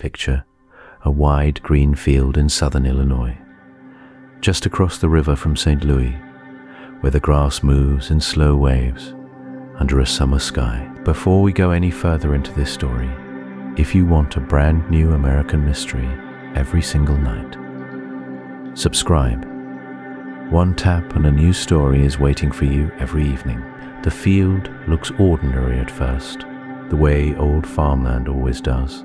Picture a wide green field in southern Illinois, just across the river from St. Louis, where the grass moves in slow waves under a summer sky. Before we go any further into this story, if you want a brand new American mystery every single night, subscribe. One tap and a new story is waiting for you every evening. The field looks ordinary at first, the way old farmland always does,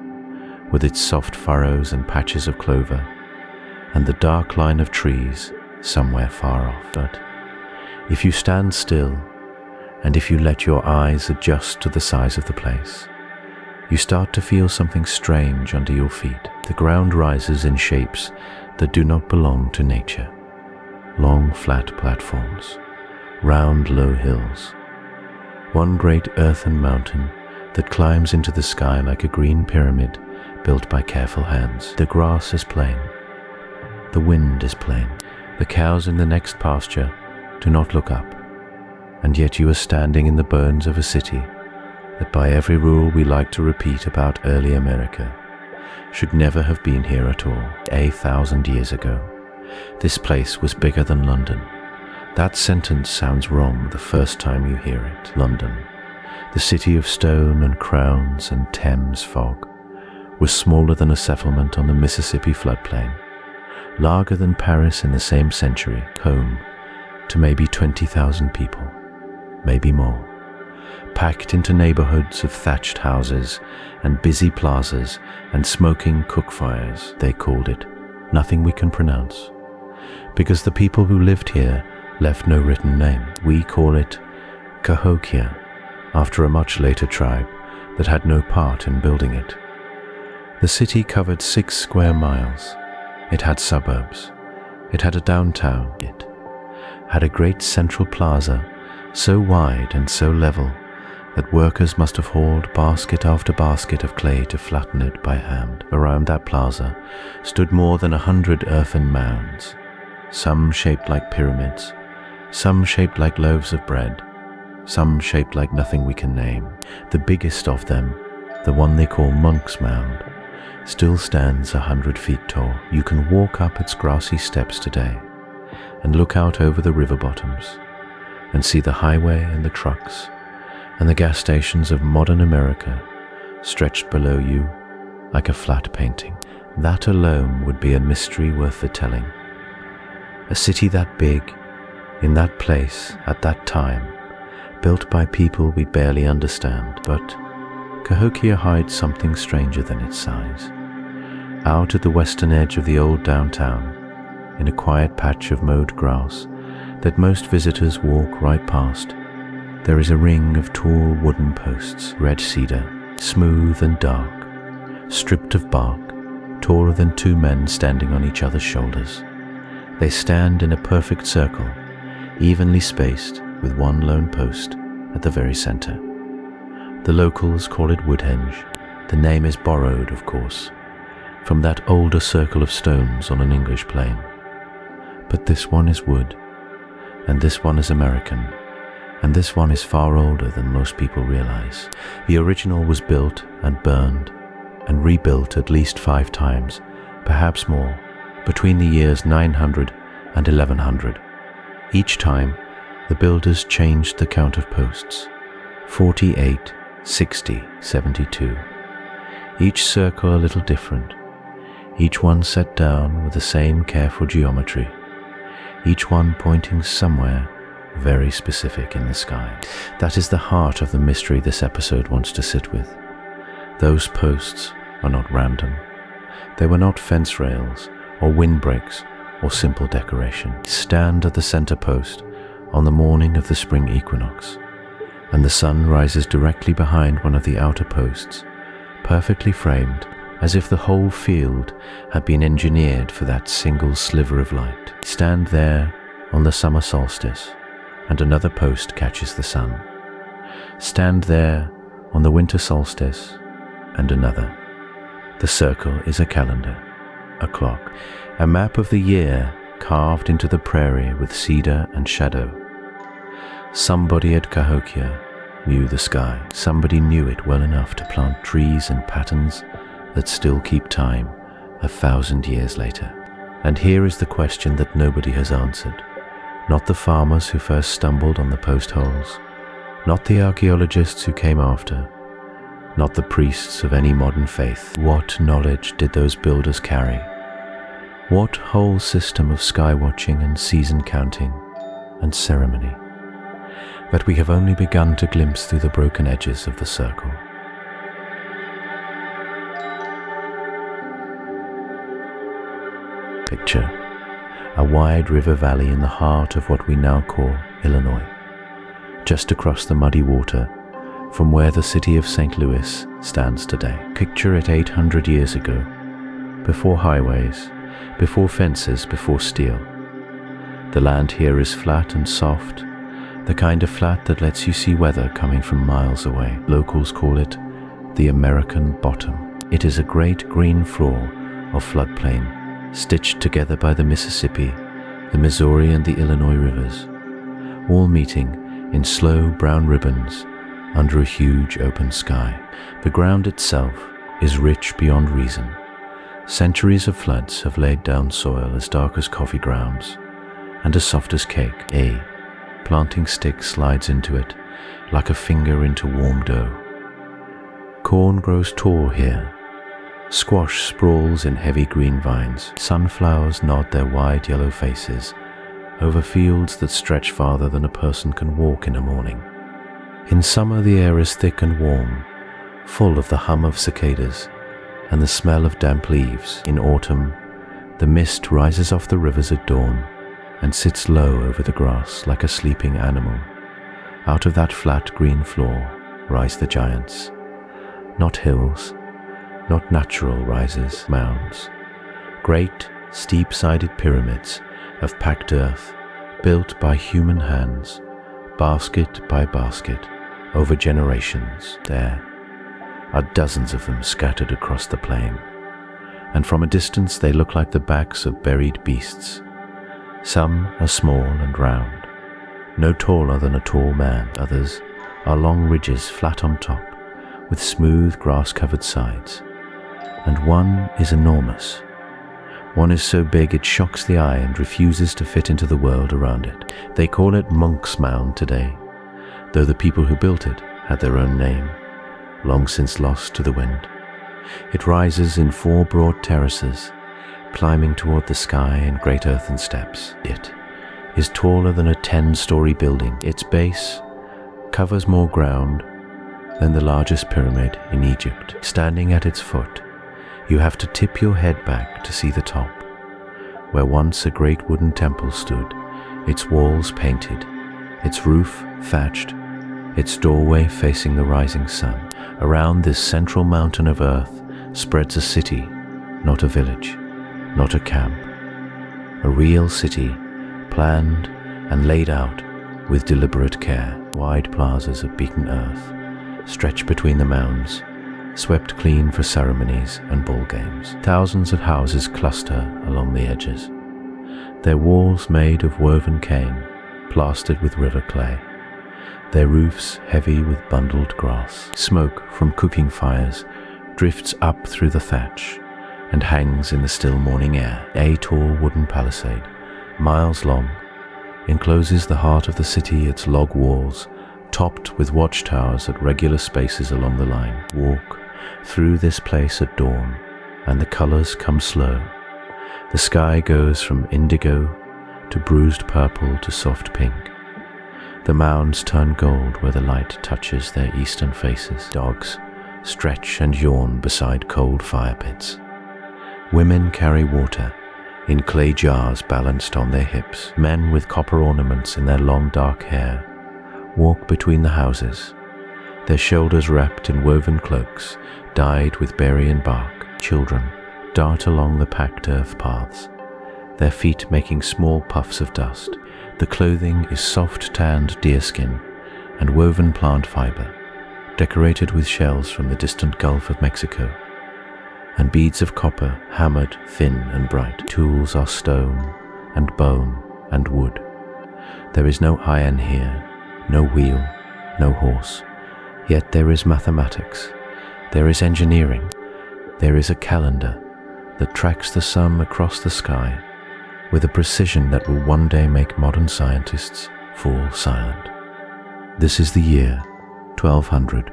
with its soft furrows and patches of clover, and the dark line of trees somewhere far off. But if you stand still, and if you let your eyes adjust to the size of the place, you start to feel something strange under your feet. The ground rises in shapes that do not belong to nature. Long, flat platforms, round, low hills, one great earthen mountain that climbs into the sky like a green pyramid built by careful hands. The grass is plain. The wind is plain. The cows in the next pasture do not look up. And yet you are standing in the bones of a city that, by every rule we like to repeat about early America, should never have been here at all. 1,000 years ago, this place was bigger than London. That sentence sounds wrong the first time you hear it. London, the city of stone and crowns and Thames fog, was smaller than a settlement on the Mississippi floodplain, larger than Paris in the same century, home to maybe 20,000 people, maybe more, packed into neighborhoods of thatched houses and busy plazas and smoking cook fires. They called it nothing we can pronounce, because the people who lived here left no written name. We call it Cahokia, after a much later tribe that had no part in building it. The city covered 6 square miles. It had suburbs. It had a downtown. It had a great central plaza, so wide and so level that workers must have hauled basket after basket of clay to flatten it by hand. Around that plaza stood more than 100 earthen mounds, some shaped like pyramids, some shaped like loaves of bread, some shaped like nothing we can name. The biggest of them, the one they call Monk's Mound, still stands 100 feet tall. You can walk up its grassy steps today and look out over the river bottoms and see the highway and the trucks and the gas stations of modern America stretched below you like a flat painting. That alone would be a mystery worth the telling. A city that big, in that place, at that time, built by people we barely understand. But Cahokia hides something stranger than its size. Out at the western edge of the old downtown, in a quiet patch of mowed grass that most visitors walk right past, there is a ring of tall wooden posts, red cedar, smooth and dark, stripped of bark, taller than 2 men standing on each other's shoulders. They stand in a perfect circle, evenly spaced, with one lone post at the very center. The locals call it Woodhenge. The name is borrowed, of course, from that older circle of stones on an English plain. But this one is wood, and this one is American, and this one is far older than most people realize. The original was built and burned and rebuilt at least 5 times, perhaps more, between the years 900 and 1100. Each time, the builders changed the count of posts: 48, 60, 72. Each circle a little different, each one set down with the same careful geometry, each one pointing somewhere very specific in the sky. That is the heart of the mystery this episode wants to sit with. Those posts are not random. They were not fence rails or windbreaks or simple decoration. Stand at the center post on the morning of the spring equinox, and the sun rises directly behind one of the outer posts, perfectly framed, as if the whole field had been engineered for that single sliver of light. Stand there on the summer solstice, and another post catches the sun. Stand there on the winter solstice, and another. The circle is a calendar, a clock, a map of the year carved into the prairie with cedar and shadow. Somebody at Cahokia knew the sky. Somebody knew it well enough to plant trees in patterns that still keep time 1,000 years later. And here is the question that nobody has answered. Not the farmers who first stumbled on the post holes, not the archaeologists who came after, not the priests of any modern faith. What knowledge did those builders carry? What whole system of sky watching and season counting and ceremony that we have only begun to glimpse through the broken edges of the circle? Picture a wide river valley in the heart of what we now call Illinois, just across the muddy water from where the city of St. Louis stands today. Picture it 800 years ago, before highways, before fences, before steel. The land here is flat and soft, the kind of flat that lets you see weather coming from miles away. Locals call it the American bottom. It is a great green floor of floodplain, stitched together by the Mississippi, the Missouri and the Illinois rivers, all meeting in slow brown ribbons under a huge open sky. The ground itself is rich beyond reason. Centuries of floods have laid down soil as dark as coffee grounds and as soft as cake. A planting stick slides into it like a finger into warm dough. Corn grows tall here. Squash sprawls in heavy green vines. Sunflowers nod their wide yellow faces over fields that stretch farther than a person can walk in a morning. In summer the air is thick and warm, full of the hum of cicadas and the smell of damp leaves. In autumn, the mist rises off the rivers at dawn and sits low over the grass like a sleeping animal. Out of that flat green floor rise the giants, not hills, not natural rises, mounds, great steep-sided pyramids of packed earth built by human hands, basket by basket, over generations. There are dozens of them scattered across the plain, and from a distance they look like the backs of buried beasts. Some are small and round, no taller than a tall man. Others are long ridges flat on top, with smooth grass-covered sides. And one is enormous. One is so big it shocks the eye and refuses to fit into the world around it. They call it Monk's Mound today, though the people who built it had their own name, long since lost to the wind. It rises in 4 broad terraces, climbing toward the sky in great earthen steps. It is taller than a 10-story building. Its base covers more ground than the largest pyramid in Egypt. Standing at its foot, you have to tip your head back to see the top, where once a great wooden temple stood, its walls painted, its roof thatched, its doorway facing the rising sun. Around this central mountain of earth spreads a city, not a village, not a camp. A real city, planned and laid out with deliberate care. Wide plazas of beaten earth stretch between the mounds, swept clean for ceremonies and ball games. Thousands of houses cluster along the edges, their walls made of woven cane, plastered with river clay, their roofs heavy with bundled grass. Smoke from cooking fires drifts up through the thatch and hangs in the still morning air. A tall wooden palisade, miles long, encloses the heart of the city, its log walls topped with watchtowers at regular spaces along the line. Walk through this place at dawn, and the colors come slow. The sky goes from indigo to bruised purple to soft pink. The mounds turn gold where the light touches their eastern faces. Dogs stretch and yawn beside cold fire pits. Women carry water in clay jars balanced on their hips. Men with copper ornaments in their long dark hair walk between the houses, their shoulders wrapped in woven cloaks dyed with berry and bark. Children dart along the packed earth paths, their feet making small puffs of dust. The clothing is soft tanned deerskin and woven plant fiber, decorated with shells from the distant Gulf of Mexico, and beads of copper hammered thin and bright. Tools are stone and bone and wood. There is no iron here, no wheel, no horse, yet there is mathematics, there is engineering, There is a calendar that tracks the sun across the sky with a precision that will one day make modern scientists fall silent. This is the year 1200,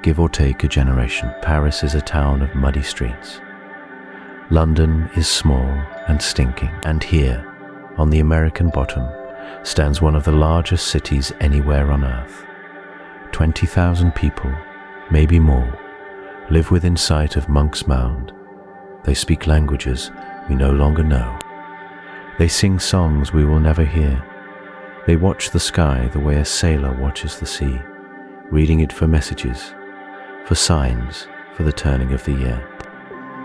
give or take a generation. Paris is a town of muddy streets. London is small and stinking, and here, on the American bottom, stands one of the largest cities anywhere on earth. 20,000 people, maybe more, live within sight of Monk's Mound. They speak languages we no longer know. They sing songs we will never hear. They watch the sky the way a sailor watches the sea, reading it for messages, for signs, for the turning of the year.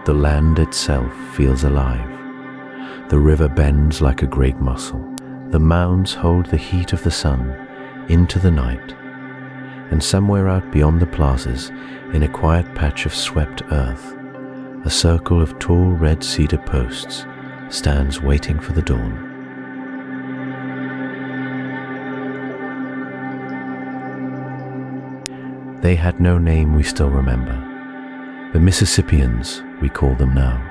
The land itself feels alive. The river bends like a great muscle. The mounds hold the heat of the sun into the night. And somewhere out beyond the plazas, in a quiet patch of swept earth, a circle of tall red cedar posts stands waiting for the dawn. They had no name we still remember. The Mississippians, we call them now,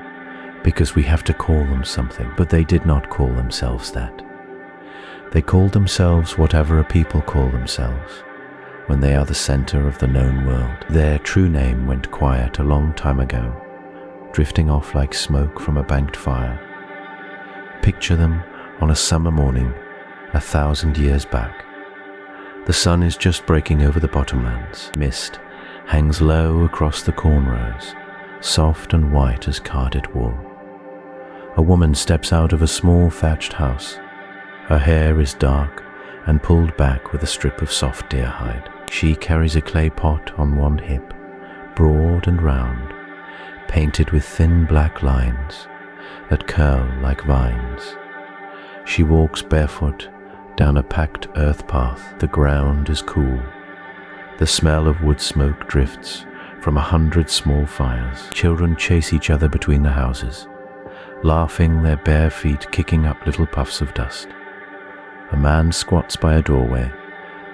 because we have to call them something, but they did not call themselves that. They called themselves whatever a people call themselves when they are the center of the known world. Their true name went quiet a long time ago, drifting off like smoke from a banked fire. Picture them on a summer morning 1,000 years back. The sun is just breaking over the bottomlands. Mist hangs low across the corn rows, soft and white as carded wool. A woman steps out of a small thatched house. Her hair is dark and pulled back with a strip of soft deer hide. She carries a clay pot on one hip, broad and round, painted with thin black lines that curl like vines. She walks barefoot down a packed earth path. The ground is cool. The smell of wood smoke drifts from 100 small fires. Children chase each other between the houses, laughing, their bare feet kicking up little puffs of dust. A man squats by a doorway,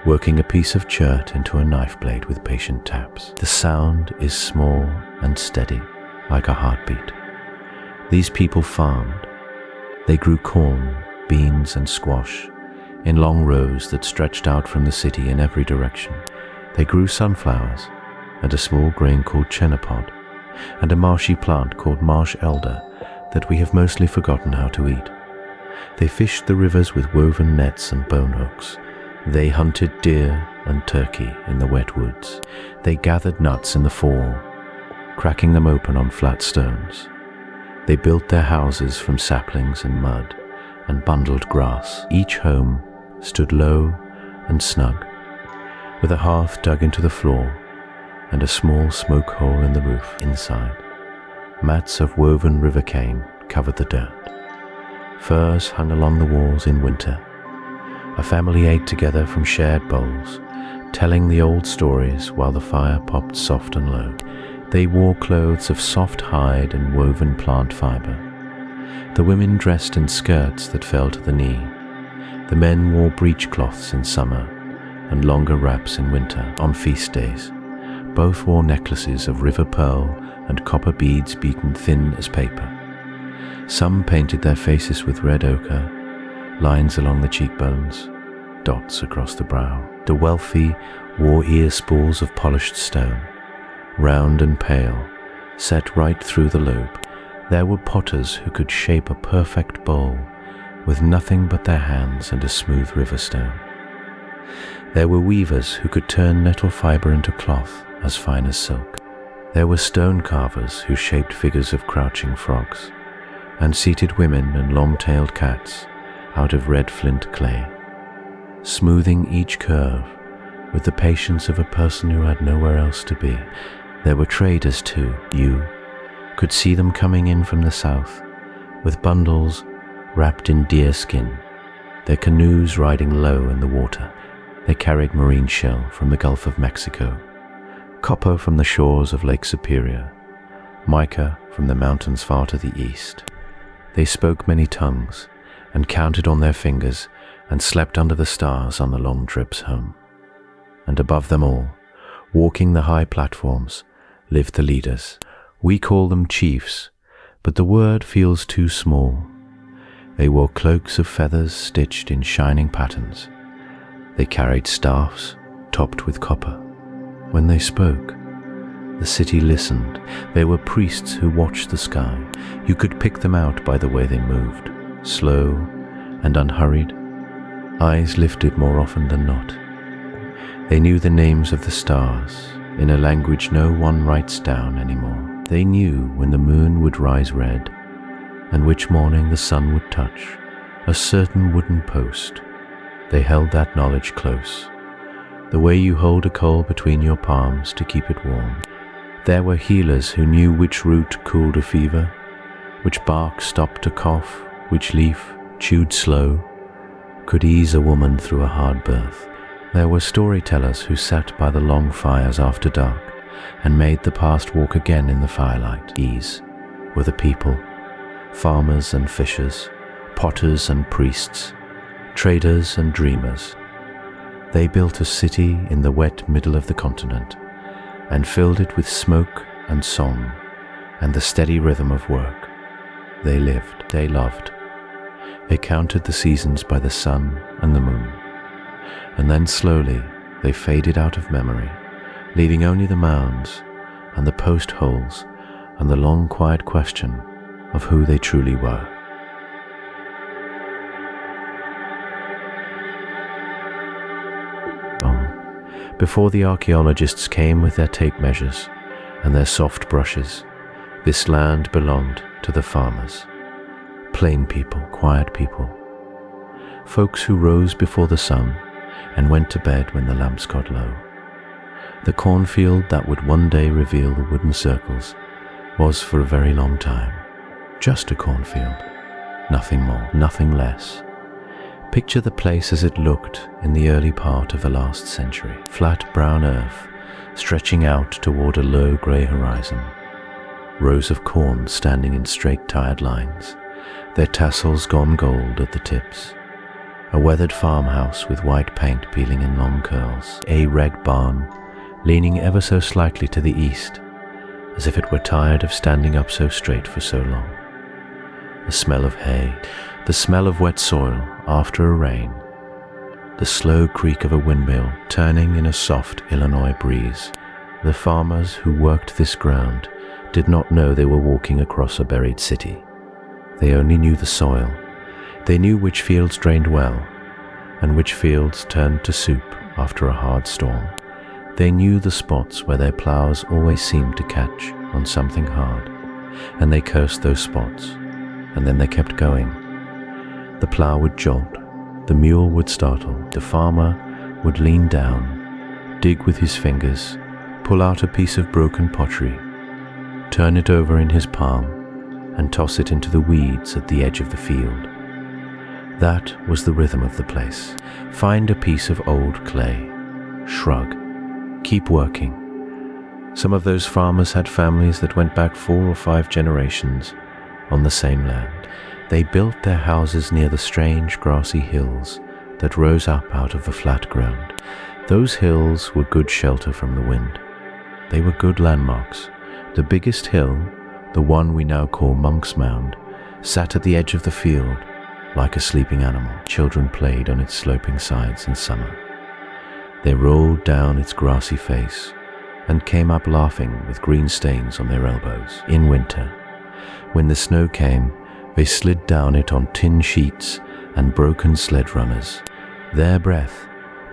working a piece of chert into a knife blade with patient taps. The sound is small and steady, like a heartbeat. These people farmed. They grew corn, beans, and squash in long rows that stretched out from the city in every direction. They grew sunflowers and a small grain called chenopod and a marshy plant called marsh elder that we have mostly forgotten how to eat. They fished the rivers with woven nets and bone hooks. They hunted deer and turkey in the wet woods. They gathered nuts in the fall, cracking them open on flat stones. They built their houses from saplings and mud and bundled grass. Each home stood low and snug, with a hearth dug into the floor and a small smoke hole in the roof inside. Mats of woven river cane covered the dirt. Furs hung along the walls in winter. A family ate together from shared bowls, telling the old stories while the fire popped soft and low. They wore clothes of soft hide and woven plant fiber. The women dressed in skirts that fell to the knee. The men wore breechcloths in summer and longer wraps in winter. On feast days, both wore necklaces of river pearl and copper beads beaten thin as paper. Some painted their faces with red ochre, lines along the cheekbones, dots across the brow. The wealthy wore ear spools of polished stone, round and pale, set right through the lobe. There were potters who could shape a perfect bowl with nothing but their hands and a smooth river stone. There were weavers who could turn nettle fiber into cloth as fine as silk. There were stone carvers who shaped figures of crouching frogs, and seated women and long-tailed cats out of red flint clay, smoothing each curve with the patience of a person who had nowhere else to be. There were traders too. You could see them coming in from the south with bundles wrapped in deer skin, their canoes riding low in the water. They carried marine shell from the Gulf of Mexico, copper from the shores of Lake Superior, mica from the mountains far to the east. They spoke many tongues and counted on their fingers and slept under the stars on the long trips home. And above them all, walking the high platforms, lived the leaders, We call them chiefs, but the word feels too small. They wore cloaks of feathers stitched in shining patterns. They carried staffs topped with copper. When they spoke, the city listened. They were priests who watched the sky. You could pick them out by the way they moved, slow and unhurried, eyes lifted more often than not. They knew the names of the stars in a language no one writes down anymore. They knew when the moon would rise red and which morning the sun would touch a certain wooden post. They held that knowledge close, the way you hold a coal between your palms to keep it warm. There were healers who knew which root cooled a fever, which bark stopped a cough, which leaf, chewed slow, could ease a woman through a hard birth. There were storytellers who sat by the long fires after dark and made the past walk again in the firelight. These were the people, farmers and fishers, potters and priests, traders and dreamers. They built a city in the wet middle of the continent and filled it with smoke and song and the steady rhythm of work. They lived, they loved. They counted the seasons by the sun and the moon. And then slowly they faded out of memory, leaving only the mounds and the post holes and the long quiet question of who they truly were. Before the archaeologists came with their tape measures and their soft brushes, this land belonged to the farmers. Plain people, quiet people. Folks who rose before the sun and went to bed when the lamps got low. The cornfield that would one day reveal the wooden circles was for a very long time just a cornfield, nothing more, nothing less. Picture the place as it looked in the early part of the last century. Flat brown earth stretching out toward a low grey horizon. Rows of corn standing in straight tired lines, their tassels gone gold at the tips. A weathered farmhouse with white paint peeling in long curls. A red barn leaning ever so slightly to the east, as if it were tired of standing up so straight for so long. The smell of hay, the smell of wet soil after a rain, the slow creak of a windmill turning in a soft Illinois breeze. The farmers who worked this ground did not know they were walking across a buried city. They only knew the soil. They knew which fields drained well and which fields turned to soup after a hard storm. They knew the spots where their plows always seemed to catch on something hard, and they cursed those spots, and then they kept going. The plow would jolt, the mule would startle, the farmer would lean down, dig with his fingers, pull out a piece of broken pottery, turn it over in his palm, and toss it into the weeds at the edge of the field. That was the rhythm of the place. Find a piece of old clay, shrug, keep working. Some of those farmers had families that went back 4 or 5 generations on the same land. They built their houses near the strange grassy hills that rose up out of the flat ground. Those hills were good shelter from the wind. They were good landmarks. The biggest hill, the one we now call Monk's Mound, sat at the edge of the field like a sleeping animal. Children played on its sloping sides in summer. They rolled down its grassy face and came up laughing with green stains on their elbows. In winter, when the snow came, they slid down it on tin sheets and broken sled runners. Their breath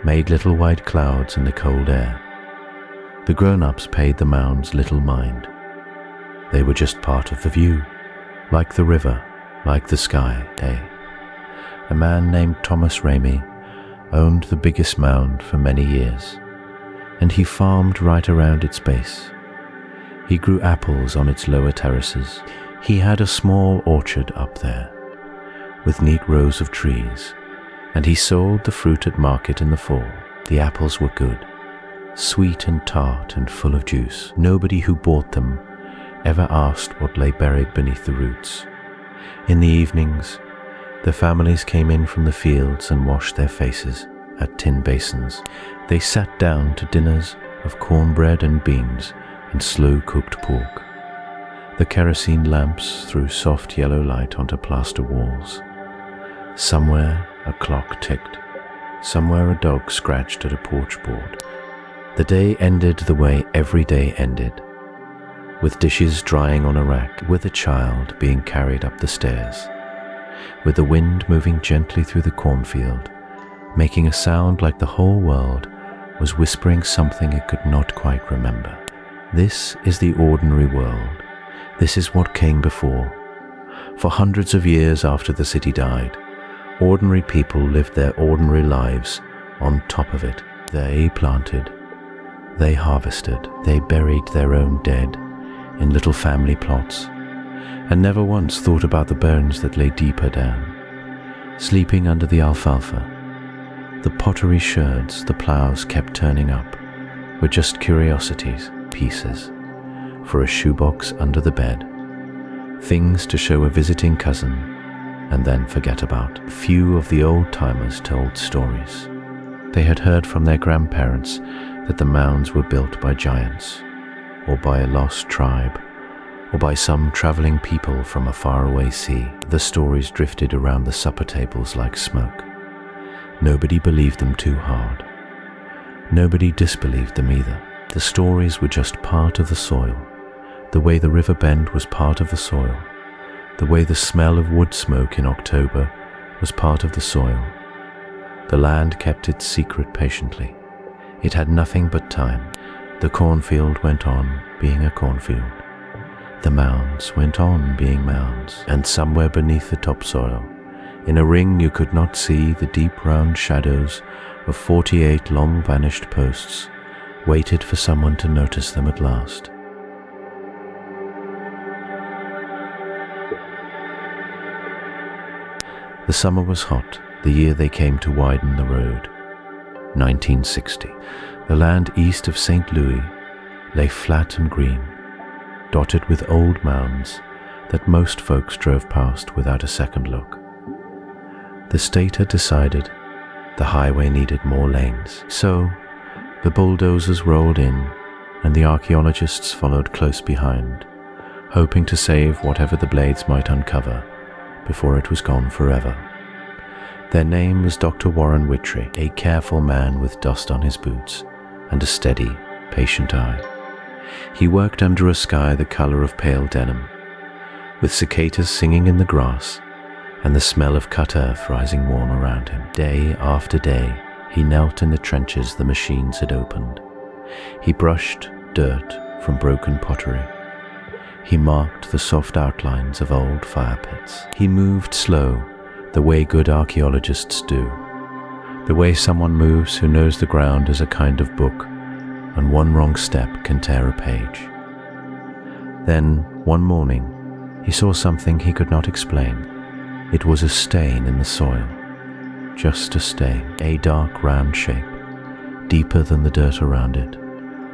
made little white clouds in the cold air. The grown-ups paid the mounds little mind. They were just part of the view, like the river, like the sky. A man named Thomas Ramey owned the biggest mound for many years, and he farmed right around its base. He grew apples on its lower terraces. He had a small orchard up there, with neat rows of trees, and he sold the fruit at market in the fall. The apples were good, sweet and tart and full of juice. Nobody who bought them ever asked what lay buried beneath the roots. In the evenings, the families came in from the fields and washed their faces at tin basins. They sat down to dinners of cornbread and beans and slow-cooked pork. The kerosene lamps threw soft yellow light onto plaster walls. Somewhere a clock ticked. Somewhere a dog scratched at a porch board. The day ended the way every day ended, with dishes drying on a rack, with a child being carried up the stairs, with the wind moving gently through the cornfield, making a sound like the whole world was whispering something it could not quite remember. This is the ordinary world. This is what came before. For hundreds of years after the city died, ordinary people lived their ordinary lives on top of it. They planted, they harvested, they buried their own dead in little family plots, and never once thought about the bones that lay deeper down, sleeping under the alfalfa. The pottery sherds the ploughs kept turning up were just curiosities, pieces, for a shoebox under the bed, things to show a visiting cousin and then forget about. Few of the old-timers told stories. They had heard from their grandparents that the mounds were built by giants, or by a lost tribe, or by some traveling people from a faraway sea. The stories drifted around the supper tables like smoke. Nobody believed them too hard. Nobody disbelieved them either. The stories were just part of the soil, the way the river bend was part of the soil, the way the smell of wood smoke in October was part of the soil. The land kept its secret patiently. It had nothing but time. The cornfield went on being a cornfield. The mounds went on being mounds, and somewhere beneath the topsoil, in a ring you could not see, the deep round shadows of 48 long-vanished posts waited for someone to notice them at last. The summer was hot, the year they came to widen the road. 1960. The land east of St. Louis lay flat and green, dotted with old mounds that most folks drove past without a second look. The state had decided the highway needed more lanes, so the bulldozers rolled in and the archaeologists followed close behind, hoping to save whatever the blades might uncover before it was gone forever. Their name was Dr. Warren Whitry, a careful man with dust on his boots and a steady, patient eye. He worked under a sky the color of pale denim, with cicadas singing in the grass and the smell of cut earth rising warm around him. Day after day, he knelt in the trenches the machines had opened. He brushed dirt from broken pottery. He marked the soft outlines of old fire pits. He moved slow, the way good archaeologists do, the way someone moves who knows the ground is a kind of book, and one wrong step can tear a page. Then, one morning, he saw something he could not explain. It was a stain in the soil, just a stain, a dark round shape, deeper than the dirt around it,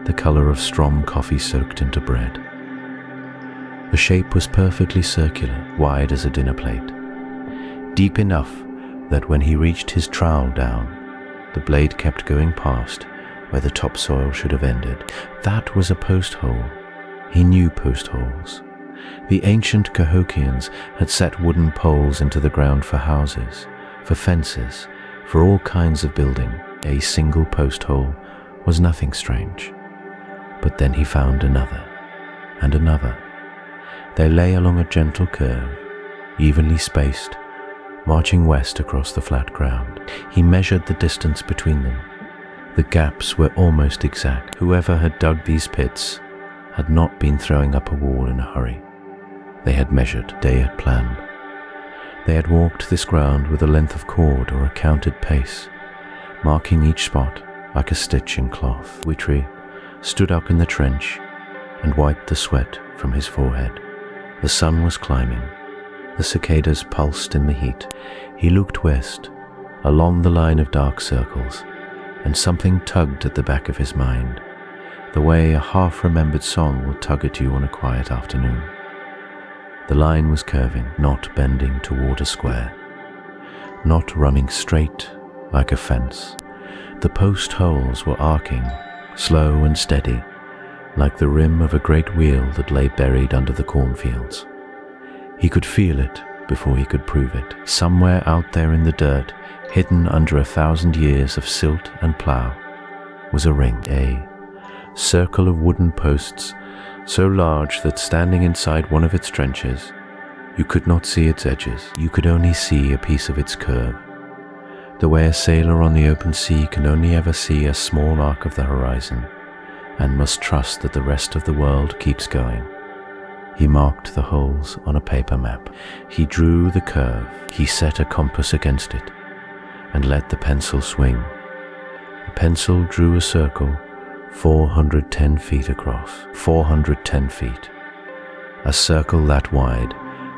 the color of strong coffee soaked into bread. The shape was perfectly circular, wide as a dinner plate, deep enough that when he reached his trowel down, the blade kept going past where the topsoil should have ended. That was a post hole. He knew post holes. The ancient Cahokians had set wooden poles into the ground for houses, for fences, for all kinds of building. A single post hole was nothing strange. But then he found another, and another. They lay along a gentle curve, evenly spaced, marching west across the flat ground. He measured the distance between them. The gaps were almost exact. Whoever had dug these pits had not been throwing up a wall in a hurry. They had measured, they had planned. They had walked this ground with a length of cord or a counted pace, marking each spot like a stitch in cloth. Whitry stood up in the trench and wiped the sweat from his forehead. The sun was climbing. The cicadas pulsed in the heat. He looked west, along the line of dark circles, and something tugged at the back of his mind, the way a half-remembered song will tug at you on a quiet afternoon. The line was curving, not bending toward a square, not running straight like a fence. The post holes were arcing, slow and steady, like the rim of a great wheel that lay buried under the cornfields. He could feel it before he could prove it. Somewhere out there in the dirt, hidden under 1,000 years of silt and plough, was a ring, a circle of wooden posts so large that standing inside one of its trenches, you could not see its edges. You could only see a piece of its curve, the way a sailor on the open sea can only ever see a small arc of the horizon and must trust that the rest of the world keeps going. He marked the holes on a paper map. He drew the curve. He set a compass against it and let the pencil swing. The pencil drew a circle 410 feet across. 410 feet. A circle that wide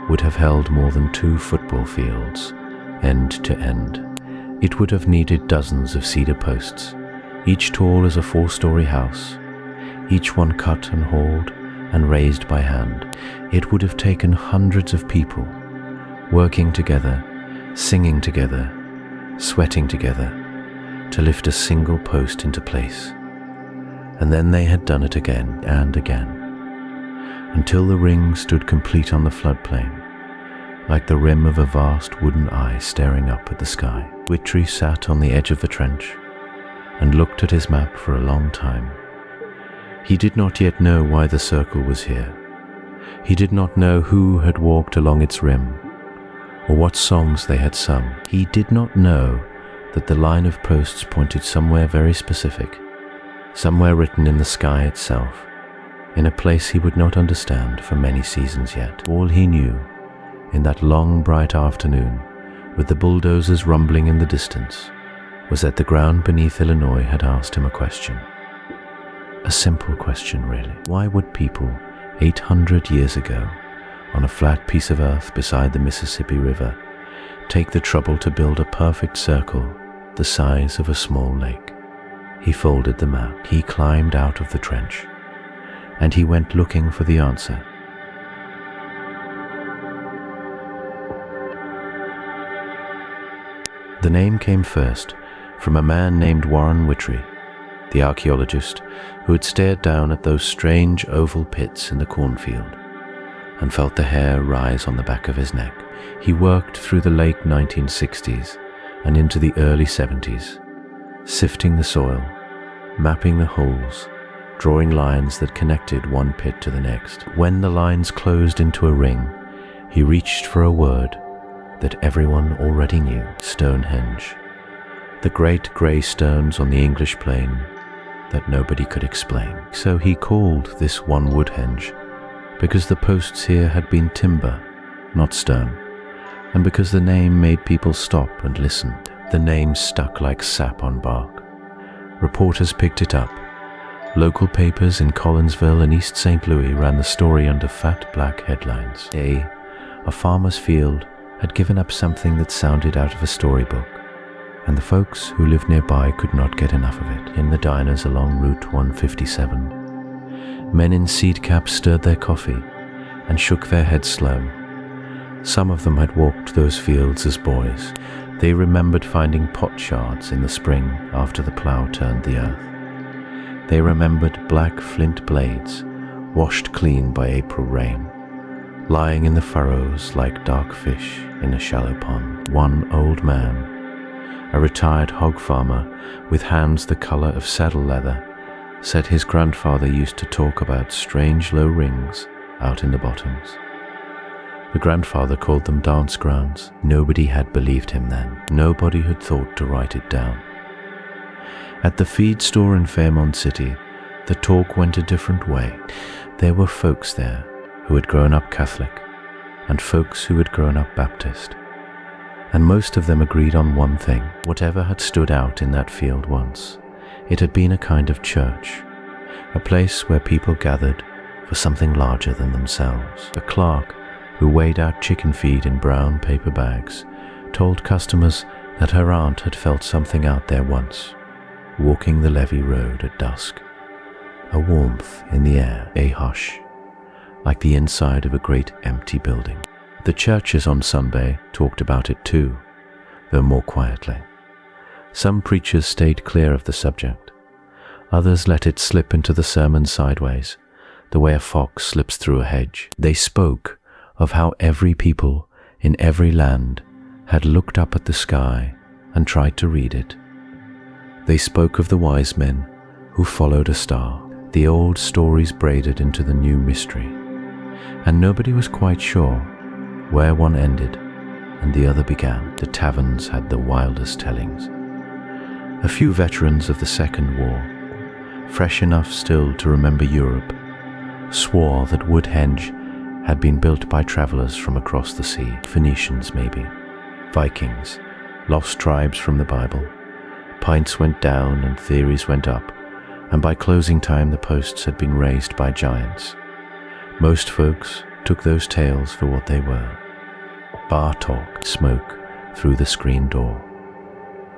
would have held more than 2 football fields, end to end. It would have needed dozens of cedar posts, each tall as a 4-story house, each one cut and hauled and raised by hand. It would have taken hundreds of people, working together, singing together, sweating together, to lift a single post into place. And then they had done it again and again, until the ring stood complete on the floodplain, like the rim of a vast wooden eye staring up at the sky. Whitry sat on the edge of the trench and looked at his map for a long time. He did not yet know why the circle was here. He did not know who had walked along its rim, or what songs they had sung. He did not know that the line of posts pointed somewhere very specific, somewhere written in the sky itself, in a place he would not understand for many seasons yet. All he knew, in that long bright afternoon, with the bulldozers rumbling in the distance, was that the ground beneath Illinois had asked him a question. A simple question, really. Why would people 800 years ago, on a flat piece of earth beside the Mississippi River, take the trouble to build a perfect circle the size of a small lake? He folded the map. He climbed out of the trench, and he went looking for the answer. The name came first from a man named Warren Whitry, the archaeologist who had stared down at those strange oval pits in the cornfield and felt the hair rise on the back of his neck. He worked through the late 1960s and into the early 70s, sifting the soil, mapping the holes, drawing lines that connected one pit to the next. When the lines closed into a ring, he reached for a word that everyone already knew: Stonehenge. The great grey stones on the English plain that nobody could explain. So he called this one Woodhenge because the posts here had been timber, not stone, and because the name made people stop and listen. The name stuck like sap on bark. Reporters picked it up. Local papers in Collinsville and East St. Louis ran the story under fat black headlines. A farmer's field had given up something that sounded out of a storybook, and the folks who lived nearby could not get enough of it. In the diners along Route 157, men in seed caps stirred their coffee and shook their heads slow. Some of them had walked those fields as boys. They remembered finding pot shards in the spring after the plough turned the earth. They remembered black flint blades, washed clean by April rain, lying in the furrows like dark fish in a shallow pond. One old man, a retired hog farmer with hands the color of saddle leather, said his grandfather used to talk about strange low rings out in the bottoms. The grandfather called them dance grounds. Nobody had believed him then. Nobody had thought to write it down. At the feed store in Fairmont City, the talk went a different way. There were folks there who had grown up Catholic and folks who had grown up Baptist. And most of them agreed on one thing. Whatever had stood out in that field once, it had been a kind of church, a place where people gathered for something larger than themselves. A clerk who weighed out chicken feed in brown paper bags told customers that her aunt had felt something out there once, walking the levee road at dusk. A warmth in the air, a hush, like the inside of a great empty building. The churches on Sunday talked about it too, though more quietly. Some preachers stayed clear of the subject. Others let it slip into the sermon sideways, the way a fox slips through a hedge. They spoke of how every people in every land had looked up at the sky and tried to read it. They spoke of the wise men who followed a star, the old stories braided into the new mystery, and nobody was quite sure where one ended and the other began. The taverns had the wildest tellings. A few veterans of the Second War, fresh enough still to remember Europe, swore that Woodhenge had been built by travelers from across the sea, Phoenicians maybe, Vikings, lost tribes from the Bible. Pints went down and theories went up, and by closing time the posts had been raised by giants. Most folks took those tales for what they were. Bar talk, smoke through the screen door.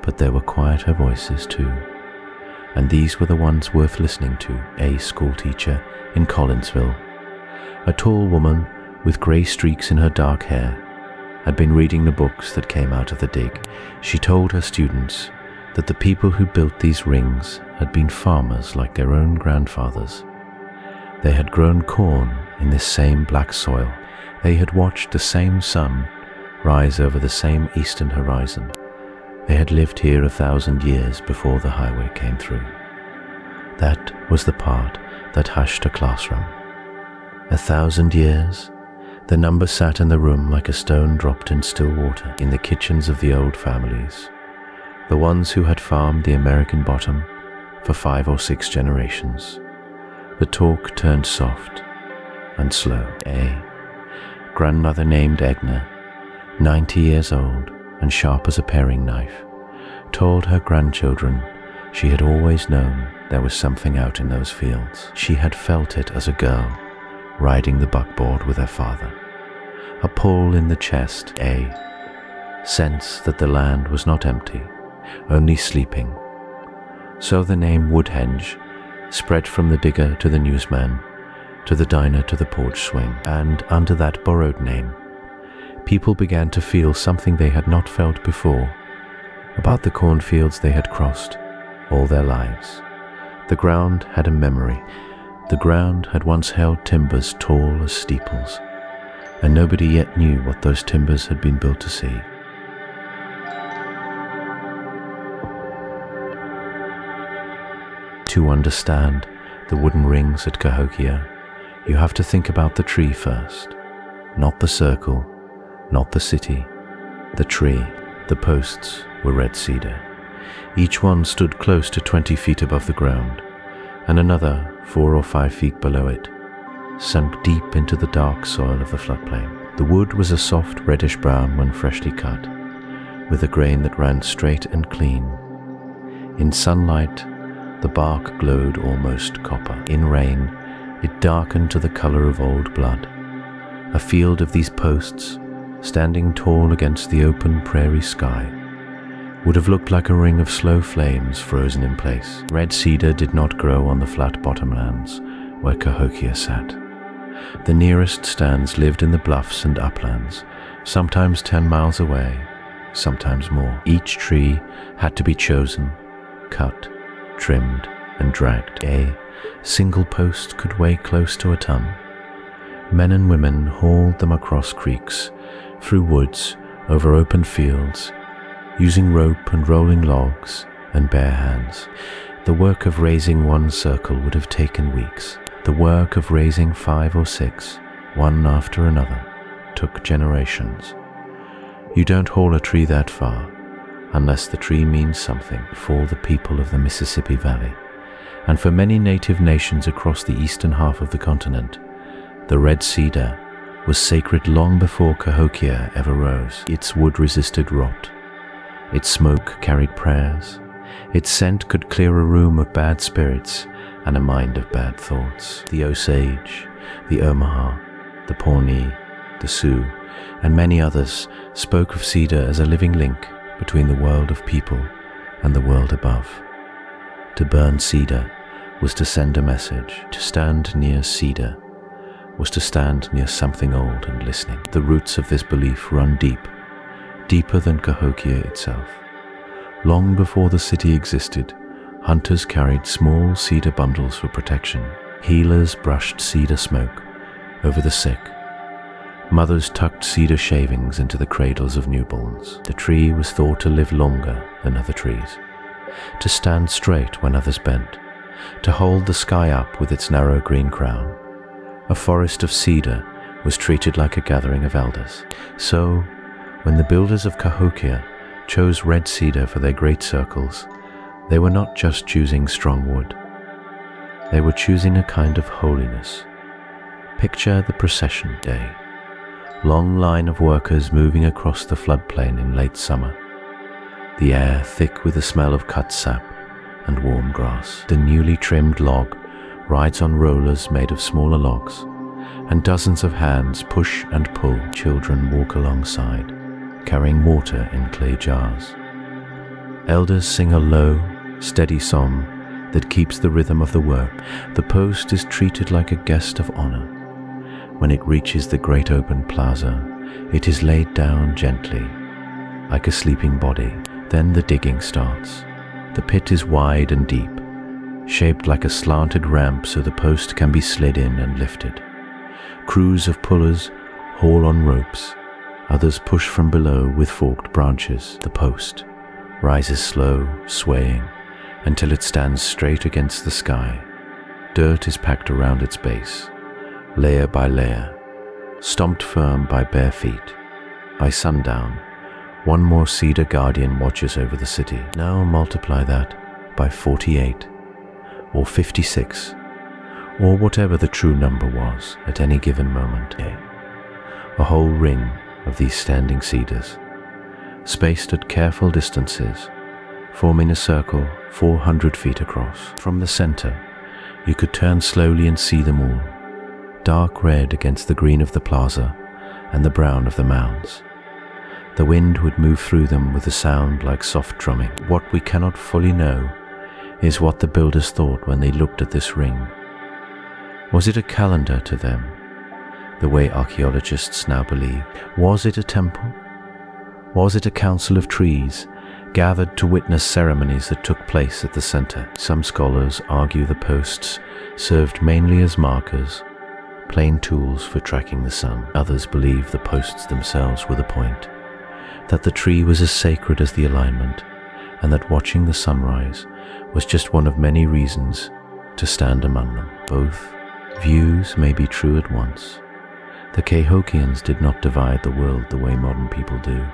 But there were quieter voices too, and these were the ones worth listening to. A schoolteacher in Collinsville, a tall woman with grey streaks in her dark hair, had been reading the books that came out of the dig. She told her students that the people who built these rings had been farmers like their own grandfathers. They had grown corn in this same black soil. They had watched the same sun rise over the same eastern horizon. They had lived here 1,000 years before the highway came through. That was the part that hushed a classroom. 1,000 years? The number sat in the room like a stone dropped in still water, in the kitchens of the old families, the ones who had farmed the American bottom for 5 or 6 generations. The talk turned soft and slow. A grandmother named Egner, 90 years old and sharp as a paring knife, told her grandchildren she had always known there was something out in those fields. She had felt it as a girl, riding the buckboard with her father. A pull in the chest, a sense that the land was not empty, only sleeping. So the name Woodhenge spread from the digger to the newsman, to the diner to the porch swing, and under that borrowed name, people began to feel something they had not felt before about the cornfields they had crossed all their lives. The ground had a memory. The ground had once held timbers tall as steeples, and nobody yet knew what those timbers had been built to see. To understand the wooden rings at Cahokia, you have to think about the tree first, not the circle, not the city, the tree. The posts were red cedar. Each one stood close to 20 feet above the ground, and another 4 or 5 feet below it, sunk deep into the dark soil of the floodplain. The wood was a soft reddish brown when freshly cut, with a grain that ran straight and clean. In sunlight, the bark glowed almost copper. In rain, it darkened to the color of old blood. A field of these posts, standing tall against the open prairie sky, would have looked like a ring of slow flames frozen in place. Red cedar did not grow on the flat bottomlands where Cahokia sat. The nearest stands lived in the bluffs and uplands, sometimes 10 miles away, sometimes more. Each tree had to be chosen, cut, trimmed, and dragged. A single post could weigh close to a ton. Men and women hauled them across creeks, through woods, over open fields, using rope and rolling logs and bare hands. The work of raising one circle would have taken weeks. The work of raising 5 or 6, one after another, took generations. You don't haul a tree that far unless the tree means something for the people of the Mississippi Valley, and for many native nations across the eastern half of the continent. The red cedar was sacred long before Cahokia ever rose. Its wood resisted rot. Its smoke carried prayers. Its scent could clear a room of bad spirits and a mind of bad thoughts. The Osage, the Omaha, the Pawnee, the Sioux, and many others spoke of cedar as a living link between the world of people and the world above. To burn cedar was to send a message. To stand near cedar was to stand near something old and listening. The roots of this belief run deep, deeper than Cahokia itself. Long before the city existed, Hunters carried small cedar bundles for protection. Healers brushed cedar smoke over the sick. Mothers tucked cedar shavings into the cradles of newborns. The tree was thought to live longer than other trees, to stand straight when others bent, to hold the sky up with its narrow green crown. A forest of cedar was treated like a gathering of elders. So, when the builders of Cahokia chose red cedar for their great circles, they were not just choosing strong wood. They were choosing a kind of holiness. Picture the procession day. Long line of workers moving across the floodplain in late summer. The air thick with the smell of cut sap and warm grass. The newly trimmed log rides on rollers made of smaller logs, and dozens of hands push and pull. Children walk alongside, carrying water in clay jars. Elders sing a low, steady song that keeps the rhythm of the work. The post is treated like a guest of honor. When it reaches the great open plaza, it is laid down gently, like a sleeping body. Then the digging starts. The pit is wide and deep, shaped like a slanted ramp so the post can be slid in and lifted. Crews of pullers haul on ropes. Others push from below with forked branches. The post rises slow, swaying, until it stands straight against the sky. Dirt is packed around its base, layer by layer, stomped firm by bare feet. By sundown, one more cedar guardian watches over the city. Now multiply that by 48, or 56, or whatever the true number was at any given moment. A whole ring of these standing cedars, spaced at careful distances, forming a circle 400 feet across. From the center, you could turn slowly and see them all, dark red against the green of the plaza and the brown of the mounds. The wind would move through them with a sound like soft drumming. What we cannot fully know is what the builders thought when they looked at this ring. Was it a calendar to them, the way archaeologists now believe? Was it a temple? Was it a council of trees gathered to witness ceremonies that took place at the center? Some scholars argue the posts served mainly as markers, plain tools for tracking the sun. Others believe the posts themselves were the point, that the tree was as sacred as the alignment, and that watching the sunrise was just one of many reasons to stand among them. Both views may be true at once. The Cahokians did not divide the world the way modern people do.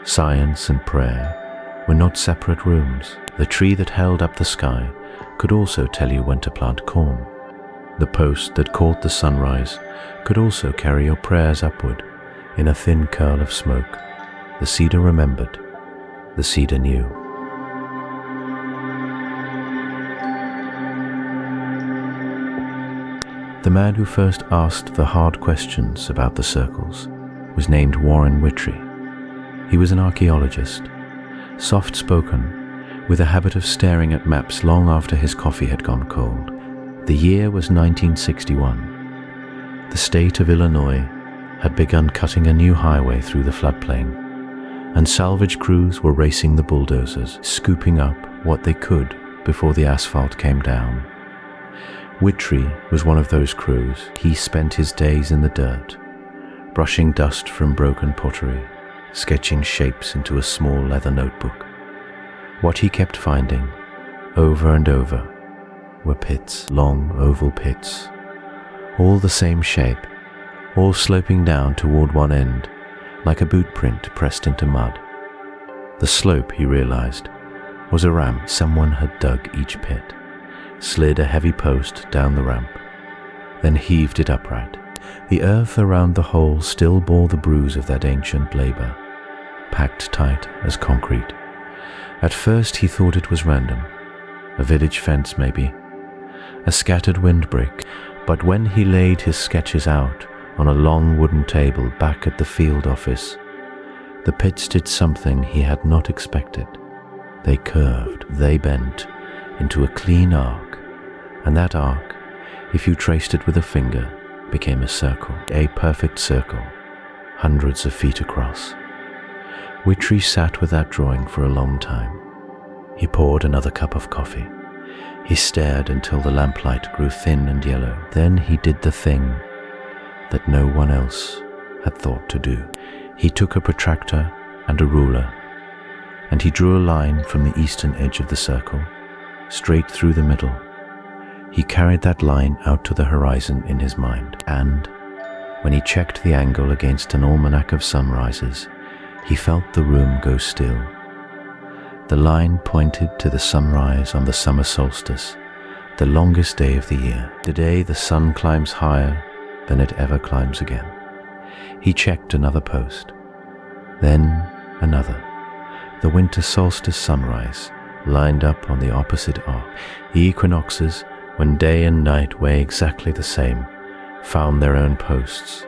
Science and prayer were not separate rooms. The tree that held up the sky could also tell you when to plant corn. The post that caught the sunrise could also carry your prayers upward in a thin curl of smoke. The cedar remembered. The cedar knew. The man who first asked the hard questions about the circles was named Warren Whittrey. He was an archaeologist, soft-spoken, with a habit of staring at maps long after his coffee had gone cold. The year was 1961. The state of Illinois had begun cutting a new highway through the floodplain, and salvage crews were racing the bulldozers, scooping up what they could before the asphalt came down. Whittrey was one of those crews. He spent his days in the dirt, brushing dust from broken pottery, sketching shapes into a small leather notebook. What he kept finding, over and over, were pits, long oval pits, all the same shape, all sloping down toward one end, like a boot print pressed into mud. The slope, he realized, was a ramp. Someone had dug each pit, slid a heavy post down the ramp, then heaved it upright. The earth around the hole still bore the bruise of that ancient labor, packed tight as concrete. At first he thought it was random, a village fence maybe, a scattered windbreak, but when he laid his sketches out on a long wooden table back at the field office, the pits did something he had not expected. They curved, they bent into a clean arc, and that arc, if you traced it with a finger, became a circle, a perfect circle, hundreds of feet across. Whittrey sat with that drawing for a long time. He poured another cup of coffee. He stared until the lamplight grew thin and yellow. Then he did the thing that no one else had thought to do. He took a protractor and a ruler, and he drew a line from the eastern edge of the circle, straight through the middle. He carried that line out to the horizon in his mind, and when he checked the angle against an almanac of sunrises, he felt the room go still. The line pointed to the sunrise on the summer solstice, the longest day of the year, the day the sun climbs higher than it ever climbs again. He checked another post, then another. The winter solstice sunrise lined up on the opposite arc. The equinoxes, when day and night weigh exactly the same, found their own posts,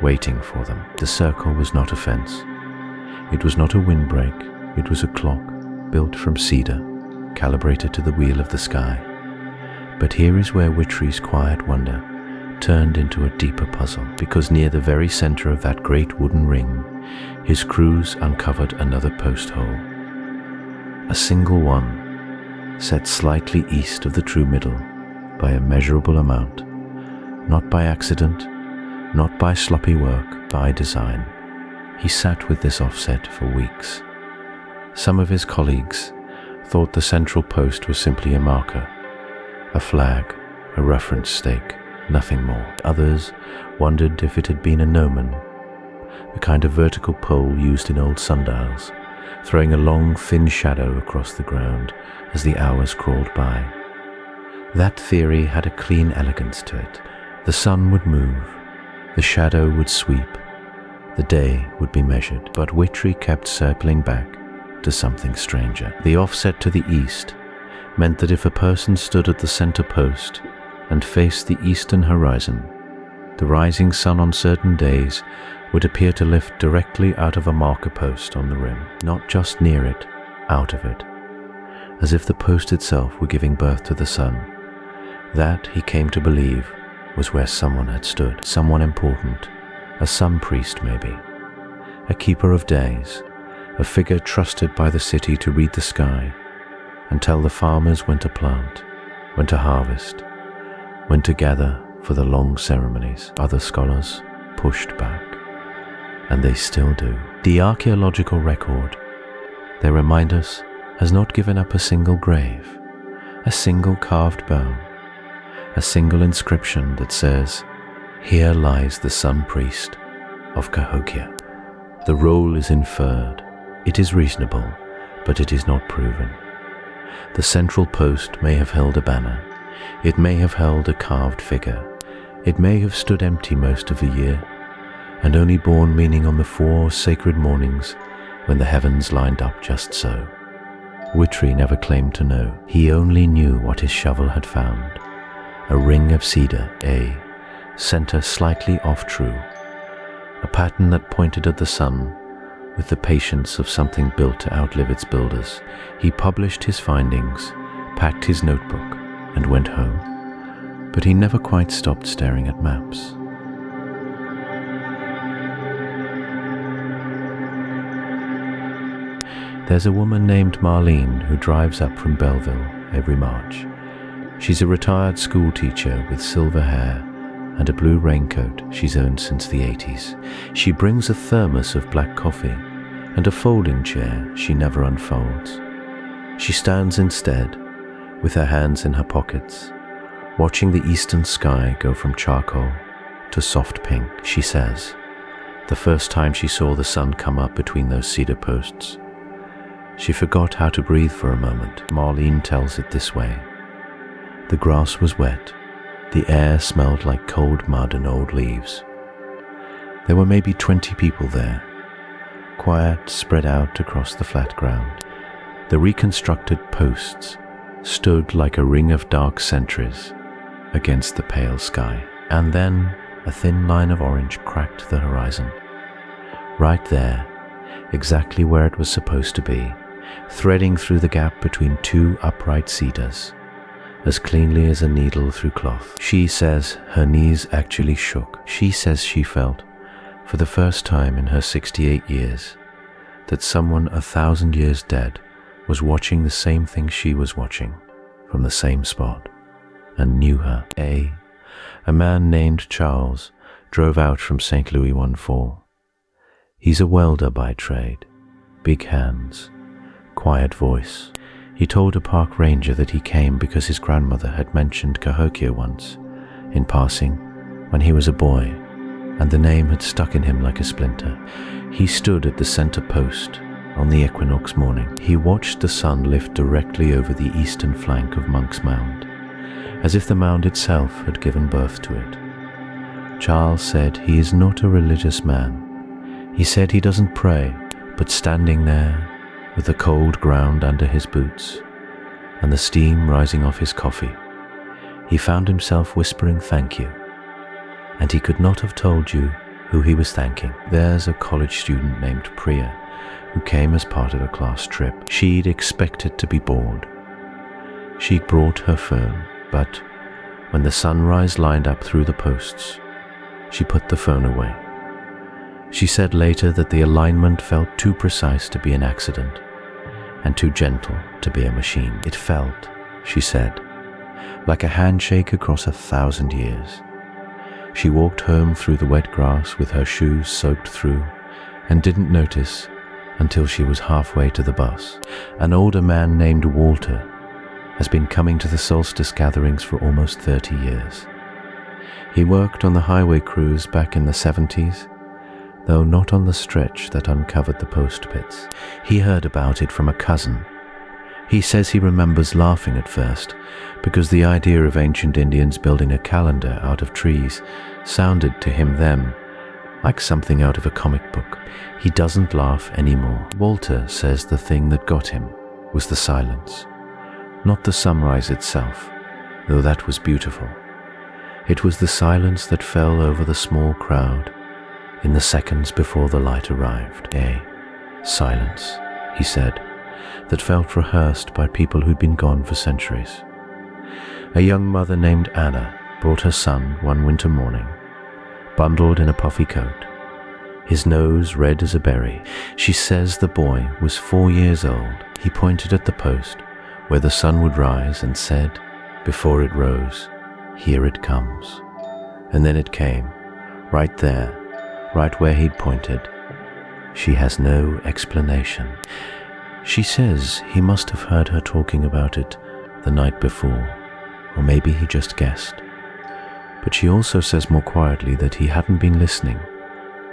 waiting for them. The circle was not a fence. It was not a windbreak. It was a clock built from cedar, calibrated to the wheel of the sky. But here is where Witchery's quiet wonder turned into a deeper puzzle, because near the very center of that great wooden ring, his crews uncovered another post hole. A single one, set slightly east of the true middle by a measurable amount, not by accident, not by sloppy work, by design. He sat with this offset for weeks. Some of his colleagues thought the central post was simply a marker, a flag, a reference stake, nothing more. Others wondered if it had been a gnomon, the kind of vertical pole used in old sundials, throwing a long, thin shadow across the ground as the hours crawled by. That theory had a clean elegance to it. The sun would move, the shadow would sweep, the day would be measured. But Witchery kept circling back to something stranger. The offset to the east meant that if a person stood at the center post and faced the eastern horizon, the rising sun on certain days would appear to lift directly out of a marker post on the rim, not just near it, out of it, as if the post itself were giving birth to the sun. That, he came to believe, was where someone had stood, someone important, a sun priest maybe, a keeper of days, a figure trusted by the city to read the sky and tell the farmers when to plant, when to harvest, when to gather for the long ceremonies. Other scholars pushed back, and they still do. The archaeological record, they remind us, has not given up a single grave, a single carved bone, a single inscription that says, "Here lies the sun priest of Cahokia." The role is inferred. It is reasonable, but it is not proven. The central post may have held a banner. It may have held a carved figure. It may have stood empty most of the year, and only borne meaning on the 4 sacred mornings when the heavens lined up just so. Witchery never claimed to know. He only knew what his shovel had found. A ring of cedar, a center slightly off true, a pattern that pointed at the sun with the patience of something built to outlive its builders. He published his findings, packed his notebook, and went home. But he never quite stopped staring at maps. There's a woman named Marlene who drives up from Belleville every March. She's a retired school teacher with silver hair and a blue raincoat she's owned since the 80s. She brings a thermos of black coffee and a folding chair she never unfolds. She stands instead, with her hands in her pockets, watching the eastern sky go from charcoal to soft pink. She says, the first time she saw the sun come up between those cedar posts, she forgot how to breathe for a moment. Marlene tells it this way. The grass was wet. The air smelled like cold mud and old leaves. There were maybe 20 people there, quiet, spread out across the flat ground. The reconstructed posts stood like a ring of dark sentries against the pale sky. And then a thin line of orange cracked the horizon. Right there, exactly where it was supposed to be, threading through the gap between 2 upright cedars, as cleanly as a needle through cloth. She says her knees actually shook. She says she felt, for the first time in her 68 years, that someone 1,000 years dead was watching the same thing she was watching from the same spot and knew her. A man named Charles drove out from St. Louis one fall. He's a welder by trade, big hands, quiet voice. He told a park ranger that he came because his grandmother had mentioned Cahokia once, in passing, when he was a boy, and the name had stuck in him like a splinter. He stood at the center post on the equinox morning. He watched the sun lift directly over the eastern flank of Monk's Mound, as if the mound itself had given birth to it. Charles said he is not a religious man. He said he doesn't pray, but standing there, with the cold ground under his boots and the steam rising off his coffee, he found himself whispering thank you, and he could not have told you who he was thanking. There's a college student named Priya who came as part of a class trip. She'd expected to be bored. She brought her phone, but when the sunrise lined up through the posts, she put the phone away. She said later that the alignment felt too precise to be an accident and too gentle to be a machine. It felt, she said, like a handshake across 1,000 years. She walked home through the wet grass with her shoes soaked through and didn't notice until she was halfway to the bus. An older man named Walter has been coming to the solstice gatherings for almost 30 years. He worked on the highway crews back in the 70s, though not on the stretch that uncovered the post pits. He heard about it from a cousin. He says he remembers laughing at first because the idea of ancient Indians building a calendar out of trees sounded to him then like something out of a comic book. He doesn't laugh anymore. Walter says the thing that got him was the silence, not the sunrise itself, though that was beautiful. It was the silence that fell over the small crowd in the seconds before the light arrived. A silence, he said, that felt rehearsed by people who'd been gone for centuries. A young mother named Anna brought her son one winter morning, bundled in a puffy coat, his nose red as a berry. She says the boy was 4 years old. He pointed at the post where the sun would rise and said, before it rose, "Here it comes." And then it came, right there, right where he'd pointed. She has no explanation. She says he must have heard her talking about it the night before, or maybe he just guessed. But she also says more quietly that he hadn't been listening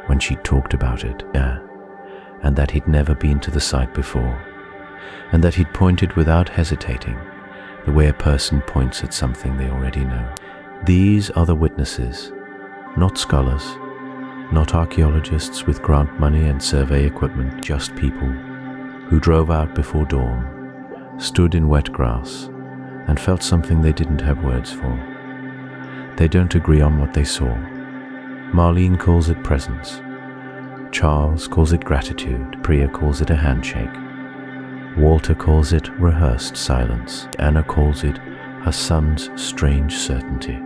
when she talked about it, and that he'd never been to the site before, and that he'd pointed without hesitating, the way a person points at something they already know. These are the witnesses, not scholars, not archaeologists with grant money and survey equipment, just people who drove out before dawn, stood in wet grass, and felt something they didn't have words for. They don't agree on what they saw. Marlene calls it presence. Charles calls it gratitude. Priya calls it a handshake. Walter calls it rehearsed silence. Anna calls it her son's strange certainty.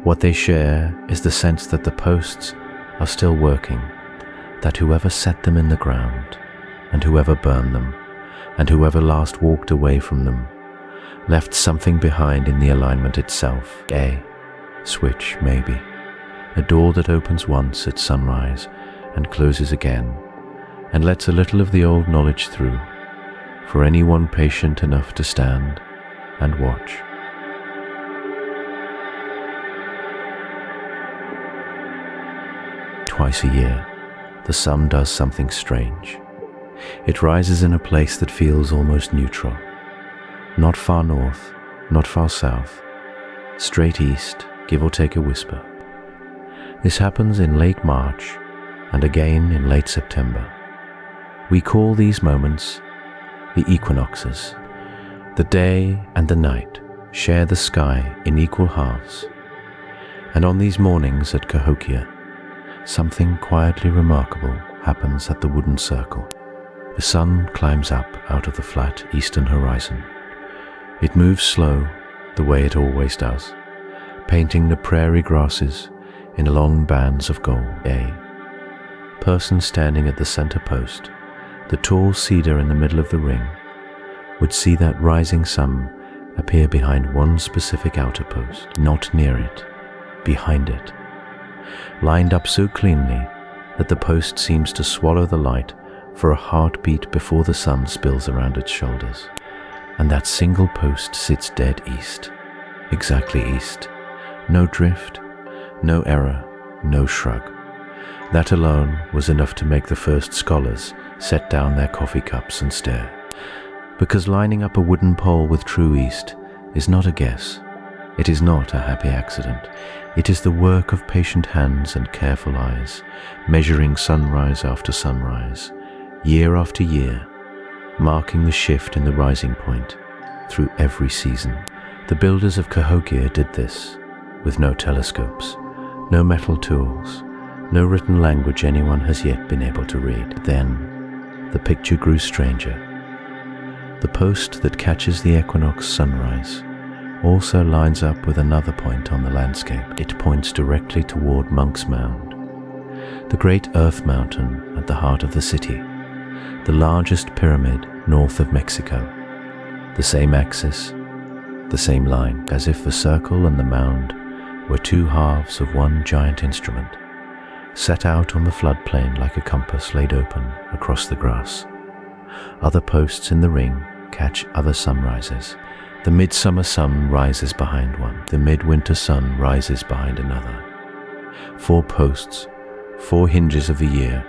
What they share is the sense that the posts are still working, that whoever set them in the ground, and whoever burned them, and whoever last walked away from them, left something behind in the alignment itself. A switch, maybe. A door that opens once at sunrise and closes again, and lets a little of the old knowledge through, for anyone patient enough to stand and watch. Twice a year, the sun does something strange. It rises in a place that feels almost neutral. Not far north, not far south, straight east, give or take a whisper. This happens in late March and again in late September. We call these moments the equinoxes. The day and the night share the sky in equal halves, and on these mornings at Cahokia, something quietly remarkable happens at the wooden circle. The sun climbs up out of the flat eastern horizon. It moves slow, the way it always does, painting the prairie grasses in long bands of gold. A person standing at the center post, the tall cedar in the middle of the ring, would see that rising sun appear behind one specific outer post, not near it, behind it, lined up so cleanly that the post seems to swallow the light for a heartbeat before the sun spills around its shoulders. And that single post sits dead east, exactly east. No drift, no error, no shrug. That alone was enough to make the first scholars set down their coffee cups and stare. Because lining up a wooden pole with true east is not a guess. It is not a happy accident. It is the work of patient hands and careful eyes, measuring sunrise after sunrise, year after year, marking the shift in the rising point through every season. The builders of Cahokia did this with no telescopes, no metal tools, no written language anyone has yet been able to read. Then the picture grew stranger. The post that catches the equinox sunrise also lines up with another point on the landscape. It points directly toward Monk's Mound, the great earth mountain at the heart of the city, the largest pyramid north of Mexico. The same axis, the same line, as if the circle and the mound were two halves of one giant instrument, set out on the floodplain like a compass laid open across the grass. Other posts in the ring catch other sunrises. The midsummer sun rises behind one. The midwinter sun rises behind another. 4 posts, 4 hinges of the year,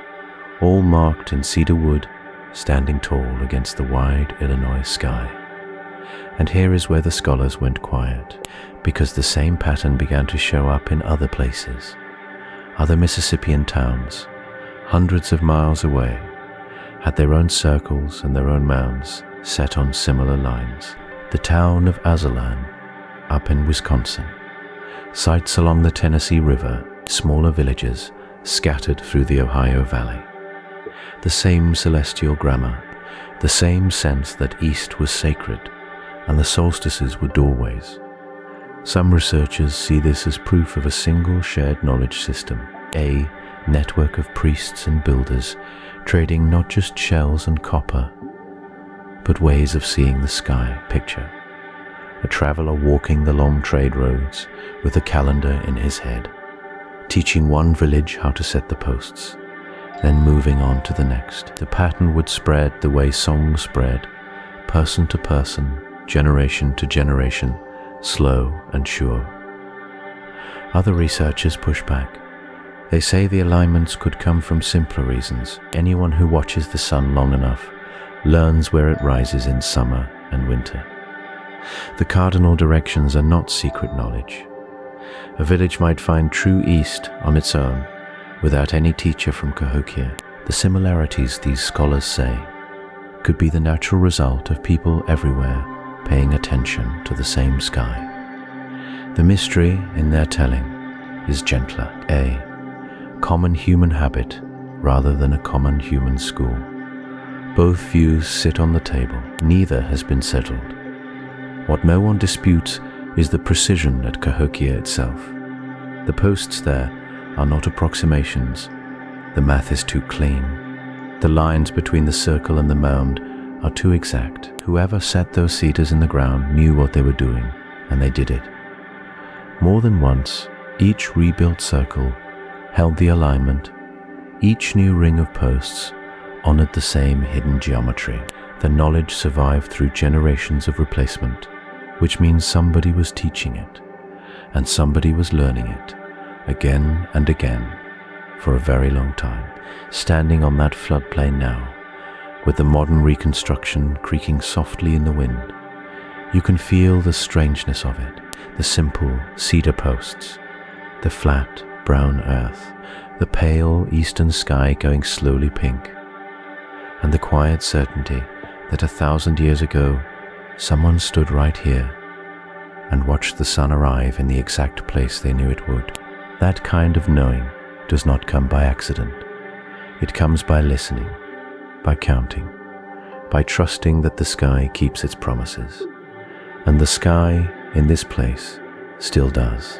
all marked in cedar wood, standing tall against the wide Illinois sky. And here is where the scholars went quiet, because the same pattern began to show up in other places. Other Mississippian towns, hundreds of miles away, had their own circles and their own mounds set on similar lines. The town of Azalan, up in Wisconsin, sites along the Tennessee River, smaller villages scattered through the Ohio Valley. The same celestial grammar, the same sense that east was sacred and the solstices were doorways. Some researchers see this as proof of a single shared knowledge system, a network of priests and builders trading not just shells and copper, but ways of seeing the sky. Picture a traveler walking the long trade roads with a calendar in his head, teaching one village how to set the posts, then moving on to the next. The pattern would spread the way songs spread, person to person, generation to generation, slow and sure. Other researchers push back. They say the alignments could come from simpler reasons. Anyone who watches the sun long enough learns where it rises in summer and winter. The cardinal directions are not secret knowledge. A village might find true east on its own without any teacher from Cahokia. The similarities, these scholars say, could be the natural result of people everywhere paying attention to the same sky. The mystery in their telling is gentler, a common human habit rather than a common human school. Both views sit on the table. Neither has been settled. What no one disputes is the precision at Cahokia itself. The posts there are not approximations. The math is too clean. The lines between the circle and the mound are too exact. Whoever set those cedars in the ground knew what they were doing, and they did it. More than once, each rebuilt circle held the alignment. Each new ring of posts honored the same hidden geometry. The knowledge survived through generations of replacement, which means somebody was teaching it, and somebody was learning it, again and again, for a very long time. Standing on that floodplain now, with the modern reconstruction creaking softly in the wind, you can feel the strangeness of it. The simple cedar posts, the flat brown earth, the pale eastern sky going slowly pink, and the quiet certainty that 1,000 years ago someone stood right here and watched the sun arrive in the exact place they knew it would. That kind of knowing does not come by accident. It comes by listening, by counting, by trusting that the sky keeps its promises. And the sky in this place still does.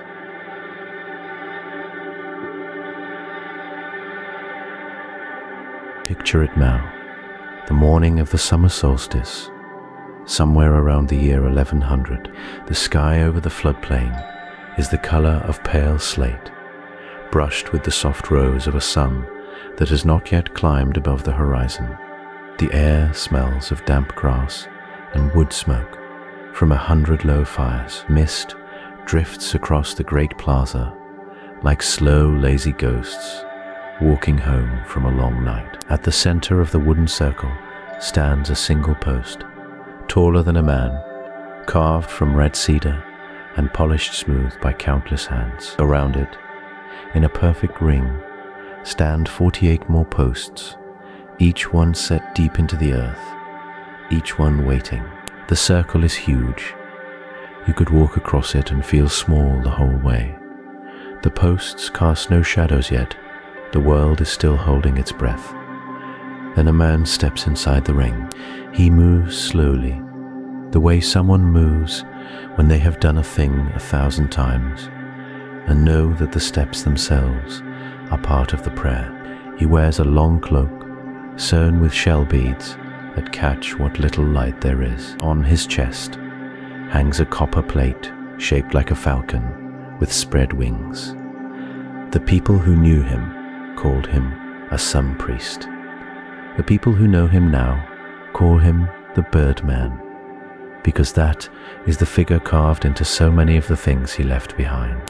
Picture it now, the morning of the summer solstice, somewhere around the year 1100, the sky over the floodplain is the color of pale slate, brushed with the soft rose of a sun that has not yet climbed above the horizon. The air smells of damp grass and wood smoke from 100 low fires. Mist drifts across the great plaza like slow, lazy ghosts walking home from a long night. At the center of the wooden circle stands a single post, taller than a man, carved from red cedar and polished smooth by countless hands. Around it, in a perfect ring, stand 48 more posts, each one set deep into the earth, each one waiting. The circle is huge. You could walk across it and feel small the whole way. The posts cast no shadows yet. The world is still holding its breath. Then a man steps inside the ring. He moves slowly, the way someone moves when they have done a thing 1,000 times and know that the steps themselves are part of the prayer. He wears a long cloak sewn with shell beads that catch what little light there is. On his chest hangs a copper plate shaped like a falcon with spread wings. The people who knew him called him a sun priest. The people who know him now call him the Birdman, because that is the figure carved into so many of the things he left behind.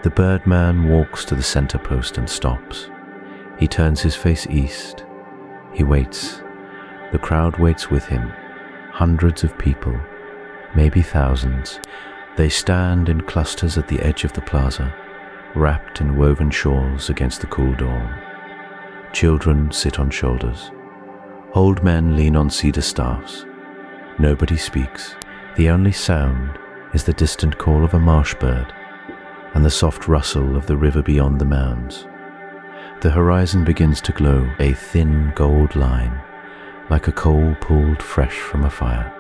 The Birdman walks to the center post and stops. He turns his face east. He waits. The crowd waits with him. Hundreds of people, maybe thousands. They stand in clusters at the edge of the plaza, wrapped in woven shawls against the cool dawn. Children sit on shoulders. Old men lean on cedar staffs. Nobody speaks. The only sound is the distant call of a marsh bird and the soft rustle of the river beyond the mounds. The horizon begins to glow, a thin gold line, like a coal pulled fresh from a fire.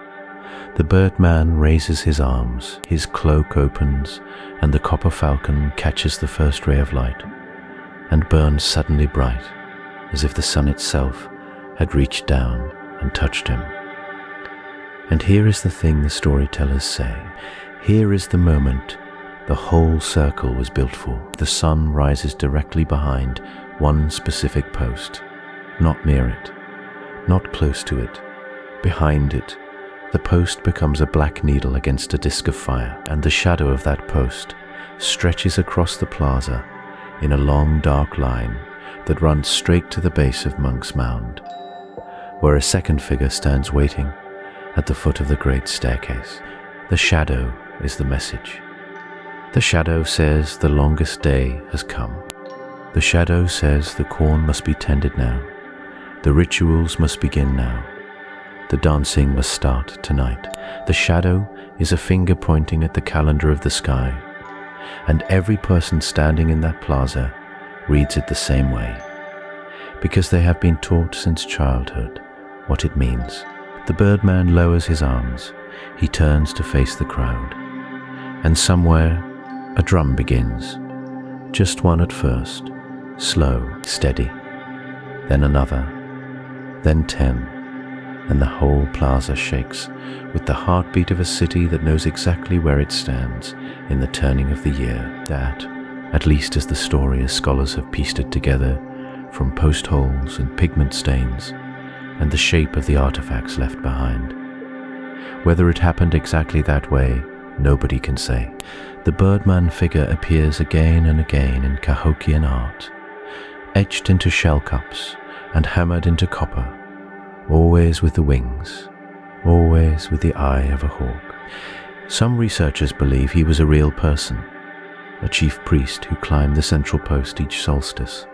The Birdman raises his arms, his cloak opens, and the copper falcon catches the first ray of light and burns suddenly bright, as if the sun itself had reached down and touched him. And here is the thing the storytellers say. Here is the moment the whole circle was built for. The sun rises directly behind one specific post, not near it, not close to it. Behind it, the post becomes a black needle against a disk of fire, and the shadow of that post stretches across the plaza in a long dark line that runs straight to the base of Monk's Mound, where a second figure stands waiting at the foot of the great staircase. The shadow is the message. The shadow says the longest day has come. The shadow says the corn must be tended now. The rituals must begin now. The dancing must start tonight. The shadow is a finger pointing at the calendar of the sky, and every person standing in that plaza reads it the same way, because they have been taught since childhood what it means. The Birdman lowers his arms. He turns to face the crowd, and somewhere a drum begins. Just one at first, slow, steady, then another, then 10, and the whole plaza shakes with the heartbeat of a city that knows exactly where it stands in the turning of the year. That, at least as the story as scholars have pieced it together from post holes and pigment stains and the shape of the artifacts left behind. Whether it happened exactly that way, nobody can say. The Birdman figure appears again and again in Cahokian art, etched into shell cups and hammered into copper, always with the wings, always with the eye of a hawk. Some researchers believe he was a real person, a chief priest who climbed the central post each solstice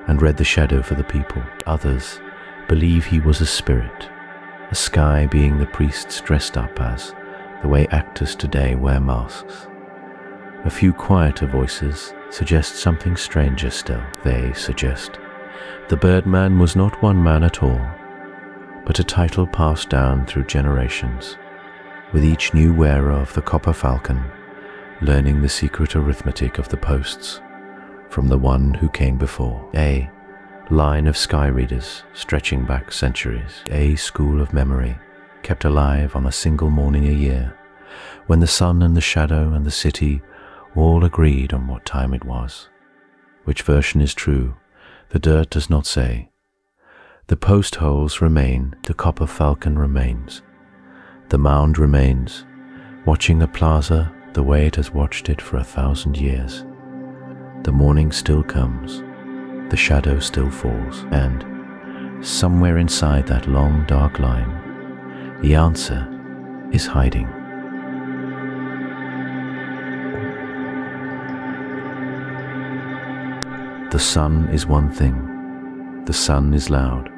and read the shadow for the people. Others believe he was a spirit, a sky being the priests dressed up as, the way actors today wear masks. A few quieter voices suggest something stranger still. They suggest the Birdman was not one man at all, but a title passed down through generations, with each new wearer of the copper falcon learning the secret arithmetic of the posts from the one who came before. A line of sky readers stretching back centuries. A school of memory kept alive on a single morning a year, when the sun and the shadow and the city all agreed on what time it was. Which version is true, the dirt does not say. The post holes remain, the copper falcon remains. The mound remains, watching the plaza the way it has watched it for 1,000 years. The morning still comes, the shadow still falls, and somewhere inside that long dark line, the answer is hiding. The sun is one thing. The sun is loud.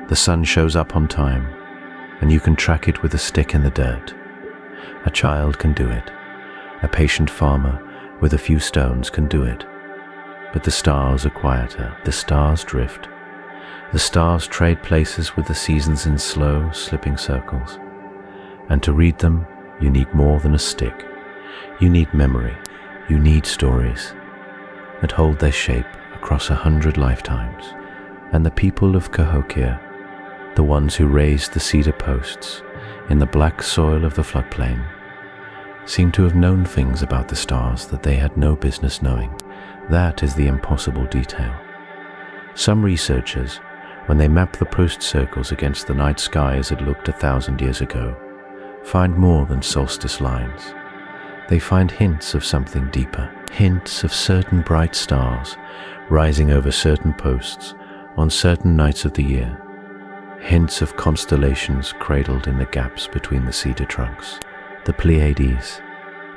The sun shows up on time, and you can track it with a stick in the dirt. A child can do it. A patient farmer with a few stones can do it. But the stars are quieter. The stars drift. The stars trade places with the seasons in slow, slipping circles. And to read them, you need more than a stick. You need memory. You need stories that hold their shape across 100 lifetimes. And the people of Cahokia, the ones who raised the cedar posts in the black soil of the floodplain, seem to have known things about the stars that they had no business knowing. That is the impossible detail. Some researchers, when they map the post circles against the night sky as it looked 1,000 years ago, find more than solstice lines. They find hints of something deeper, hints of certain bright stars rising over certain posts on certain nights of the year, hints of constellations cradled in the gaps between the cedar trunks. The Pleiades,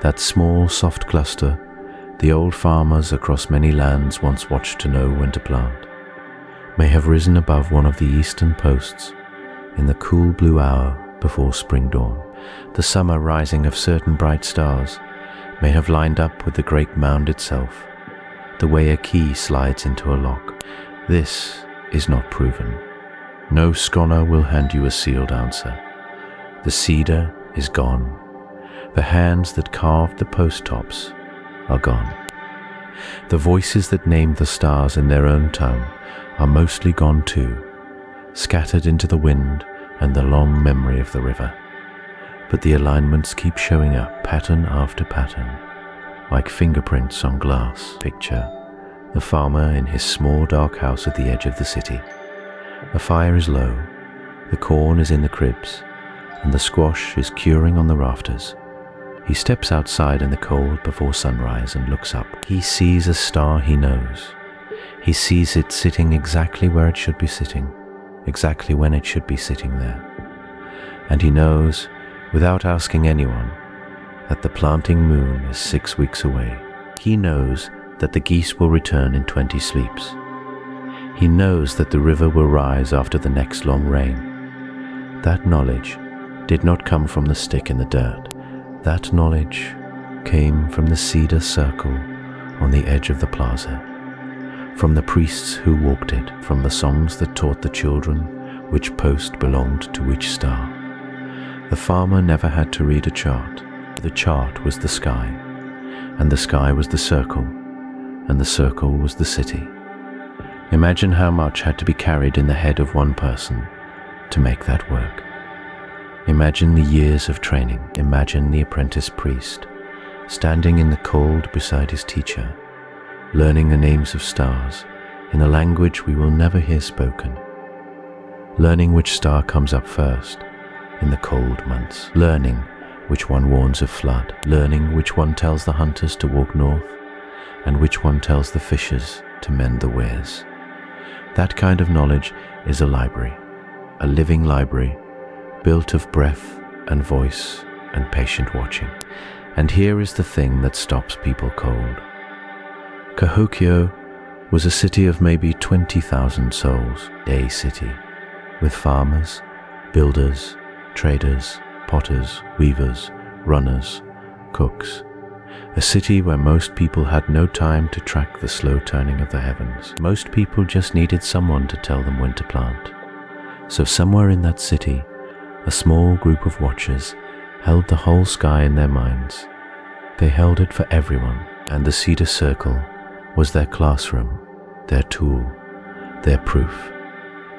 that small soft cluster the old farmers across many lands once watched to know when to plant, may have risen above one of the eastern posts in the cool blue hour before spring dawn. The summer rising of certain bright stars may have lined up with the great mound itself, the way a key slides into a lock. This is not proven. No scholar will hand you a sealed answer. The cedar is gone. The hands that carved the post tops are gone. The voices that named the stars in their own tongue are mostly gone too, scattered into the wind and the long memory of the river. But the alignments keep showing up, pattern after pattern, like fingerprints on glass. Picture the farmer in his small dark house at the edge of the city. The fire is low, the corn is in the cribs, and the squash is curing on the rafters. He steps outside in the cold before sunrise and looks up. He sees a star he knows. He sees it sitting exactly where it should be sitting, exactly when it should be sitting there. And he knows, without asking anyone, that the planting moon is 6 weeks away. He knows that the geese will return in 20 sleeps. He knows that the river will rise after the next long rain. That knowledge did not come from the stick in the dirt. That knowledge came from the cedar circle on the edge of the plaza, from the priests who walked it, from the songs that taught the children which post belonged to which star. The farmer never had to read a chart. The chart was the sky, and the sky was the circle, and the circle was the city. Imagine how much had to be carried in the head of one person to make that work. Imagine the years of training. Imagine the apprentice priest standing in the cold beside his teacher, learning the names of stars in a language we will never hear spoken, learning which star comes up first in the cold months, learning which one warns of flood, learning which one tells the hunters to walk north, and which one tells the fishers to mend the weirs. That kind of knowledge is a library, a living library, built of breath and voice and patient watching. And here is the thing that stops people cold. Cahokia was a city of maybe 20,000 souls, a city, with farmers, builders, traders, potters, weavers, runners, cooks. A city where most people had no time to track the slow turning of the heavens. Most people just needed someone to tell them when to plant. So somewhere in that city, a small group of watchers held the whole sky in their minds. They held it for everyone, and the cedar circle was their classroom, their tool, their proof.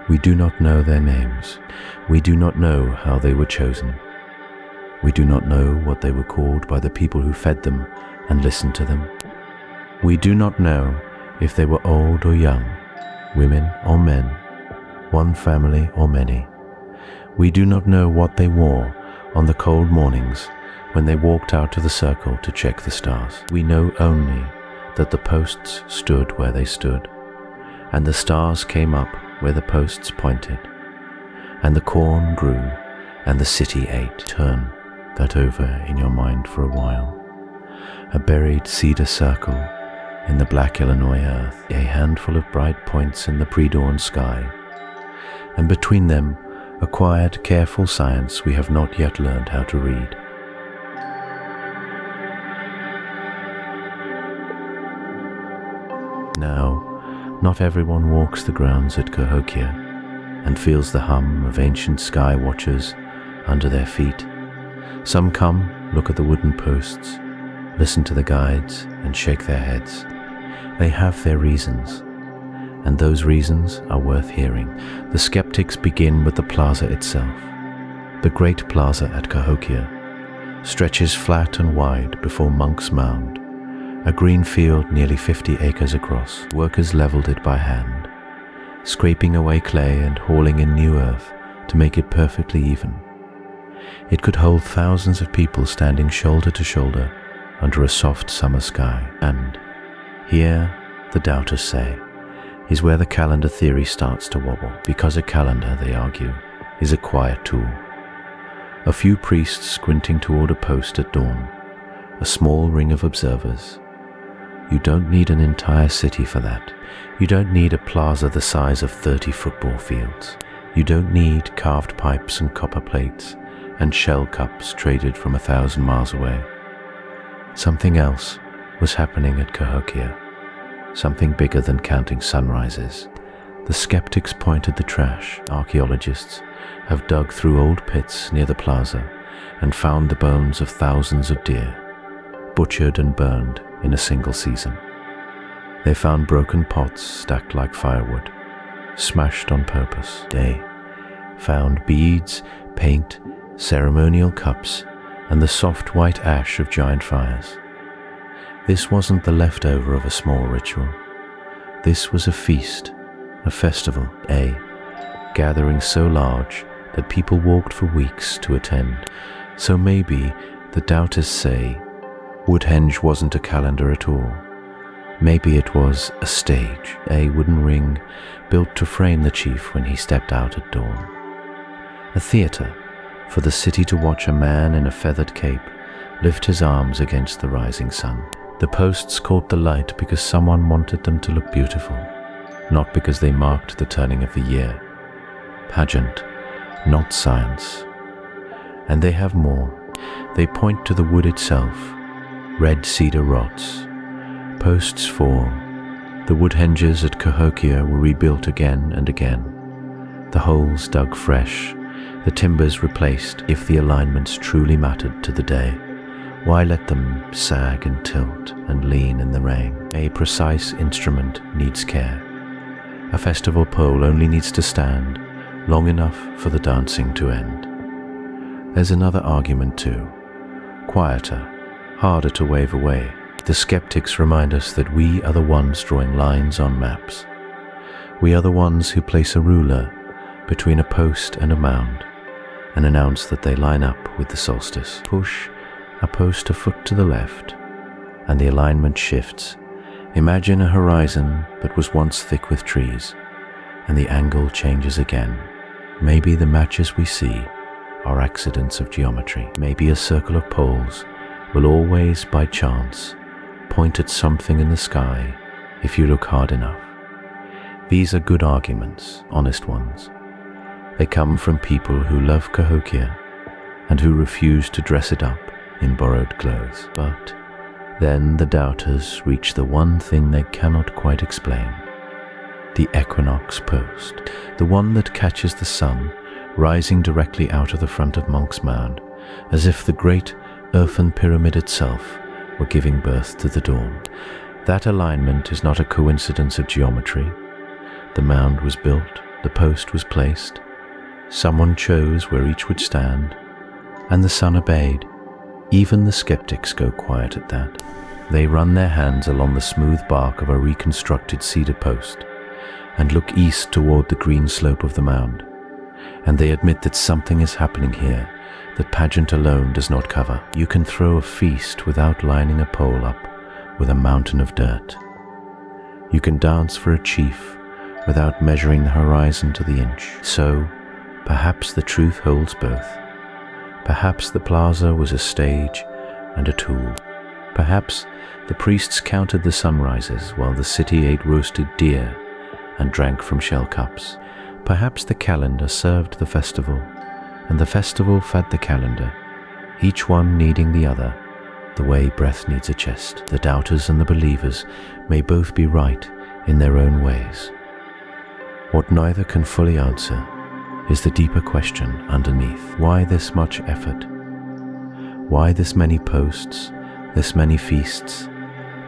We do not know their names. We do not know how they were chosen. We do not know what they were called by the people who fed them and listened to them. We do not know if they were old or young, women or men, one family or many. We do not know what they wore on the cold mornings when they walked out to the circle to check the stars. We know only that the posts stood where they stood, and the stars came up where the posts pointed, and the corn grew, and the city ate. Turn that over in your mind for a while. A buried cedar circle in the black Illinois earth, a handful of bright points in the pre-dawn sky, and between them a quiet, careful science we have not yet learned how to read. Now, not everyone walks the grounds at Cahokia and feels the hum of ancient sky watchers under their feet. Some come, look at the wooden posts, listen to the guides, and shake their heads. They have their reasons, and those reasons are worth hearing. The skeptics begin with the plaza itself. The great plaza at Cahokia stretches flat and wide before Monk's Mound, a green field nearly 50 acres across. Workers leveled it by hand, scraping away clay and hauling in new earth to make it perfectly even. It could hold thousands of people standing shoulder to shoulder under a soft summer sky. And here, the doubters say, is where the calendar theory starts to wobble, because a calendar, they argue, is a quiet tool. A few priests squinting toward a post at dawn, a small ring of observers. You don't need an entire city for that. You don't need a plaza the size of 30 football fields. You don't need carved pipes and copper plates and shell cups traded from 1,000 miles away. Something else was happening at Cahokia, something bigger than counting sunrises. The skeptics point at the trash. Archaeologists have dug through old pits near the plaza and found the bones of thousands of deer, butchered and burned in a single season. They found broken pots stacked like firewood, smashed on purpose. They found beads, paint, ceremonial cups, and the soft white ash of giant fires. This wasn't the leftover of a small ritual. This was a feast, a festival, a gathering so large that people walked for weeks to attend. So maybe the doubters say Woodhenge wasn't a calendar at all. Maybe it was a stage, a wooden ring built to frame the chief when he stepped out at dawn. A theater for the city to watch a man in a feathered cape lift his arms against the rising sun. The posts caught the light because someone wanted them to look beautiful, not because they marked the turning of the year. Pageant, not science. And they have more. They point to the wood itself. Red cedar rots. Posts fall. The Woodhenges at Cahokia were rebuilt again and again. The holes dug fresh, the timbers replaced. If the alignments truly mattered to the day, why let them sag and tilt and lean in the rain? A precise instrument needs care. A festival pole only needs to stand long enough for the dancing to end. There's another argument too, quieter, harder to wave away. The skeptics remind us that we are the ones drawing lines on maps. We are the ones who place a ruler between a post and a mound and announce that they line up with the solstice. Push a post a foot to the left and the alignment shifts. Imagine a horizon that was once thick with trees, and the angle changes again. Maybe the matches we see are accidents of geometry. Maybe a circle of poles will always, by chance, point at something in the sky if you look hard enough. These are good arguments, honest ones. They come from people who love Cahokia and who refuse to dress it up in borrowed clothes. But then the doubters reach the one thing they cannot quite explain. The equinox post, the one that catches the sun rising directly out of the front of Monk's Mound, as if the great earthen pyramid itself were giving birth to the dawn. That alignment is not a coincidence of geometry. The mound was built The post was placed, someone chose where each would stand, and the sun obeyed. Even the skeptics go quiet at that. They run their hands along the smooth bark of a reconstructed cedar post and look east toward the green slope of the mound, and they admit that something is happening here that pageant alone does not cover. You can throw a feast without lining a pole up with a mountain of dirt. You can dance for a chief without measuring the horizon to the inch. So, perhaps the truth holds both. Perhaps the plaza was a stage and a tool. Perhaps the priests counted the sunrises while the city ate roasted deer and drank from shell cups. Perhaps the calendar served the festival, and the festival fed the calendar, each one needing the other, the way breath needs a chest. The doubters and the believers may both be right in their own ways. What neither can fully answer is the deeper question underneath. Why this much effort? Why this many posts, this many feasts,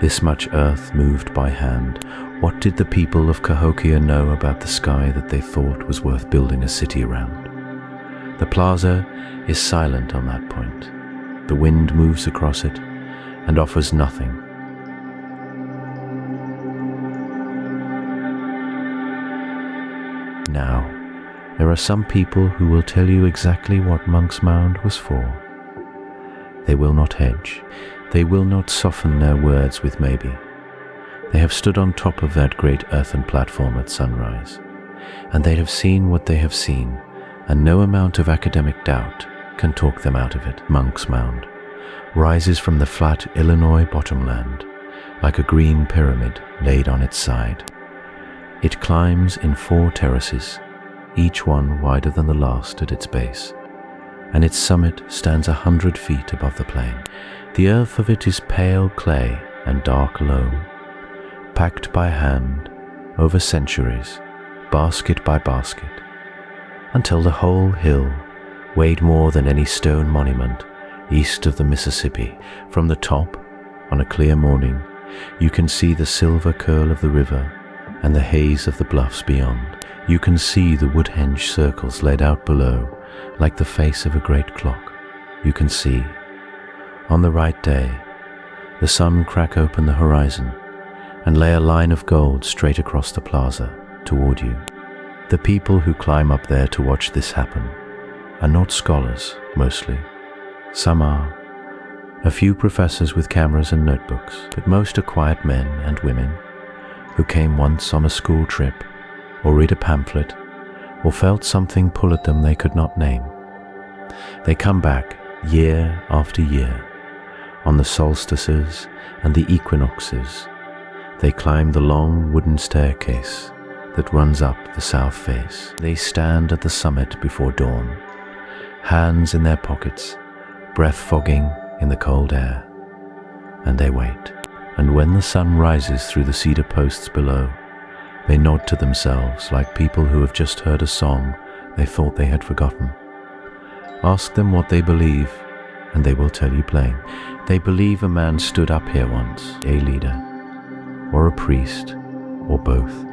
this much earth moved by hand? What did the people of Cahokia know about the sky that they thought was worth building a city around? The plaza is silent on that point. The wind moves across it and offers nothing. Now, there are some people who will tell you exactly what Monk's Mound was for. They will not hedge. They will not soften their words with maybe. They have stood on top of that great earthen platform at sunrise, and they have seen what they have seen, and no amount of academic doubt can talk them out of it. Monk's Mound rises from the flat Illinois bottomland like a green pyramid laid on its side. It climbs in 4 terraces, each one wider than the last at its base, and its summit stands 100 feet above the plain. The earth of it is pale clay and dark loam, packed by hand over centuries, basket by basket, until the whole hill weighed more than any stone monument east of the Mississippi. From the top, on a clear morning, you can see the silver curl of the river and the haze of the bluffs beyond. You can see the Woodhenge circles laid out below like the face of a great clock. You can see, on the right day, the sun crack open the horizon and lay a line of gold straight across the plaza toward you. The people who climb up there to watch this happen are not scholars, mostly. Some are. A few professors with cameras and notebooks, but most are quiet men and women who came once on a school trip, or read a pamphlet, or felt something pull at them they could not name. They come back year after year, on the solstices and the equinoxes. They climb the long wooden staircase that runs up the south face. They stand at the summit before dawn, hands in their pockets, breath fogging in the cold air, and they wait. And when the sun rises through the cedar posts below, they nod to themselves like people who have just heard a song they thought they had forgotten. Ask them what they believe, and they will tell you plain. They believe a man stood up here once, a leader, or a priest, or both.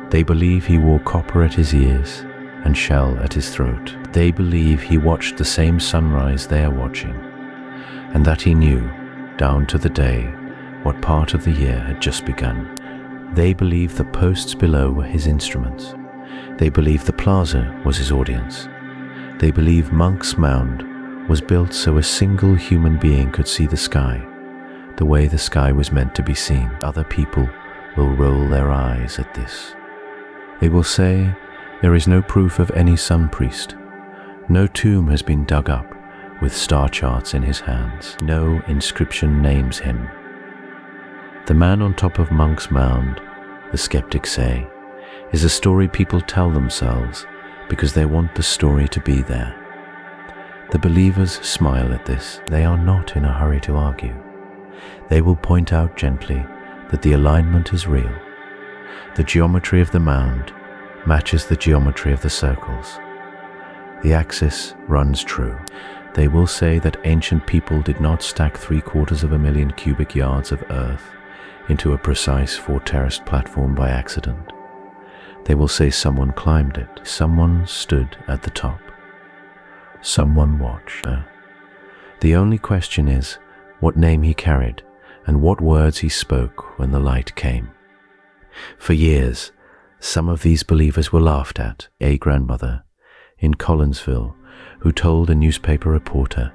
They believe he wore copper at his ears and shell at his throat. They believe he watched the same sunrise they are watching, and that he knew, down to the day, what part of the year had just begun. They believe the posts below were his instruments. They believe the plaza was his audience. They believe Monk's Mound was built so a single human being could see the sky, the way the sky was meant to be seen. Other people will roll their eyes at this. They will say there is no proof of any sun priest. No tomb has been dug up with star charts in his hands. No inscription names him. The man on top of Monk's Mound, the skeptics say, is a story people tell themselves because they want the story to be there. The believers smile at this. They are not in a hurry to argue. They will point out gently that the alignment is real. The geometry of the mound matches the geometry of the circles. The axis runs true. They will say that ancient people did not stack 750,000 cubic yards of earth into a precise 4-terraced platform by accident. They will say someone climbed it, someone stood at the top, someone watched. The only question is what name he carried and what words he spoke when the light came. For years, some of these believers were laughed at. A grandmother in Collinsville who told a newspaper reporter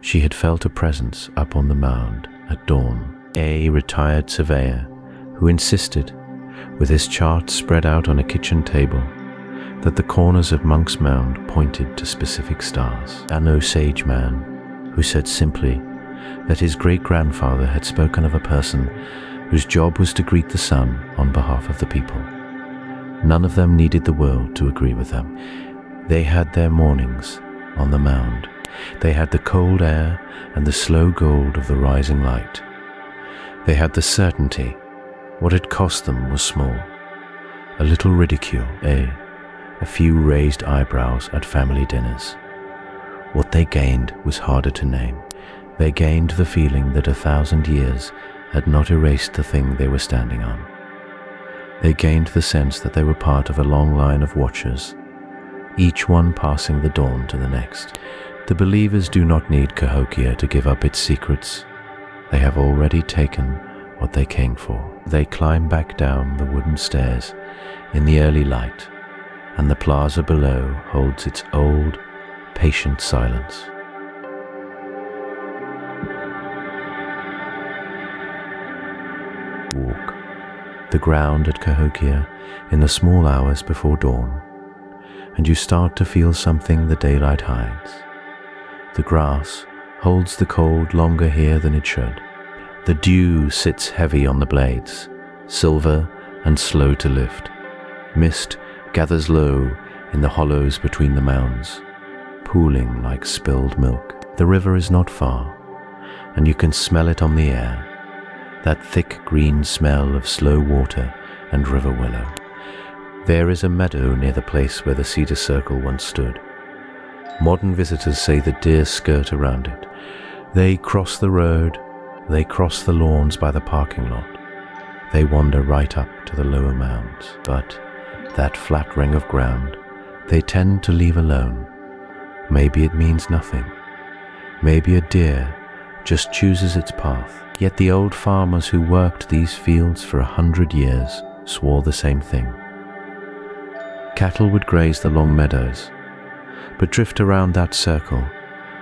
she had felt a presence up on the mound at dawn. A retired surveyor who insisted, with his charts spread out on a kitchen table, that the corners of Monk's Mound pointed to specific stars. An Osage man who said simply that his great-grandfather had spoken of a person whose job was to greet the sun on behalf of the people. None of them needed the world to agree with them. They had their mornings on the mound. They had the cold air and the slow gold of the rising light. They had the certainty what it cost them was small. A little ridicule, a few raised eyebrows at family dinners. What they gained was harder to name. They gained the feeling that 1,000 years had not erased the thing they were standing on. They gained the sense that they were part of a long line of watchers, each one passing the dawn to the next. The believers do not need Cahokia to give up its secrets. They have already taken what they came for. They climb back down the wooden stairs in the early light, and the plaza below holds its old, patient silence. Walk the ground at Cahokia in the small hours before dawn, and you start to feel something the daylight hides. The grass holds the cold longer here than it should. The dew sits heavy on the blades, silver and slow to lift. Mist gathers low in the hollows between the mounds, pooling like spilled milk. The river is not far, and you can smell it on the air, that thick green smell of slow water and river willow. There is a meadow near the place where the cedar circle once stood. Modern visitors say the deer skirt around it. They cross the road, they cross the lawns by the parking lot. They wander right up to the lower mounds. But that flat ring of ground they tend to leave alone. Maybe it means nothing. Maybe a deer just chooses its path. Yet the old farmers who worked these fields for 100 years swore the same thing. Cattle would graze the long meadows, but drift around that circle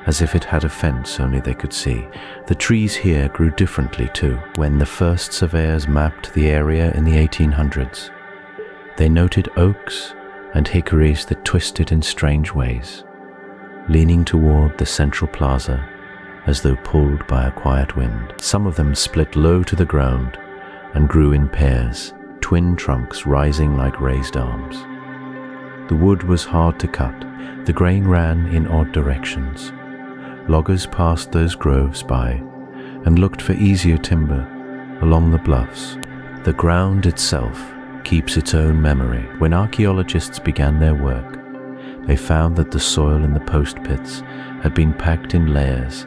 as if it had a fence only they could see. The trees here grew differently too. When the first surveyors mapped the area in the 1800s, they noted oaks and hickories that twisted in strange ways, leaning toward the central plaza as though pulled by a quiet wind. Some of them split low to the ground and grew in pairs, twin trunks rising like raised arms. The wood was hard to cut. The grain ran in odd directions. Loggers passed those groves by and looked for easier timber along the bluffs. The ground itself keeps its own memory. When archaeologists began their work, they found that the soil in the post pits had been packed in layers,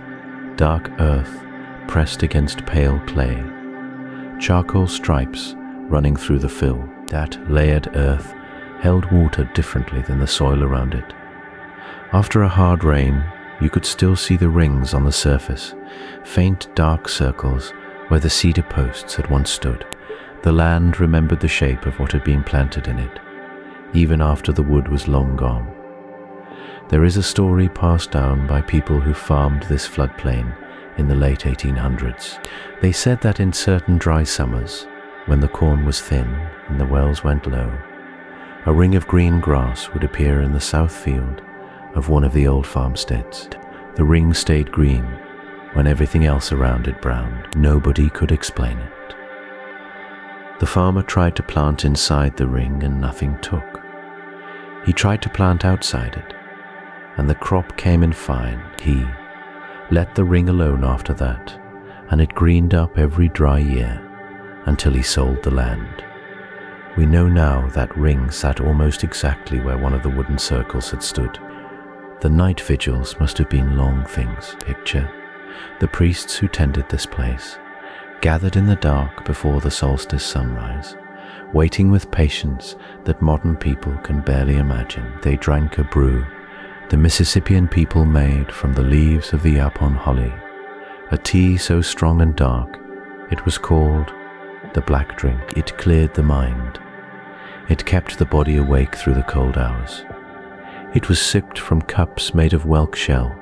dark earth pressed against pale clay, charcoal stripes running through the fill. That layered earth held water differently than the soil around it. After a hard rain, you could still see the rings on the surface, faint dark circles where the cedar posts had once stood. The land remembered the shape of what had been planted in it, even after the wood was long gone. There is a story passed down by people who farmed this floodplain in the late 1800s. They said that in certain dry summers, when the corn was thin and the wells went low, a ring of green grass would appear in the south field of one of the old farmsteads. The ring stayed green when everything else around it browned. Nobody could explain it. The farmer tried to plant inside the ring and nothing took. He tried to plant outside it, and the crop came in fine. He let the ring alone after that, and it greened up every dry year until he sold the land. We know now that ring sat almost exactly where one of the wooden circles had stood. The night vigils must have been long things. Picture the priests who tended this place, gathered in the dark before the solstice sunrise, waiting with patience that modern people can barely imagine. They drank a brew the Mississippian people made from the leaves of the yapon holly, a tea so strong and dark it was called the black drink. It cleared the mind. It kept the body awake through the cold hours. It was sipped from cups made of whelk shell,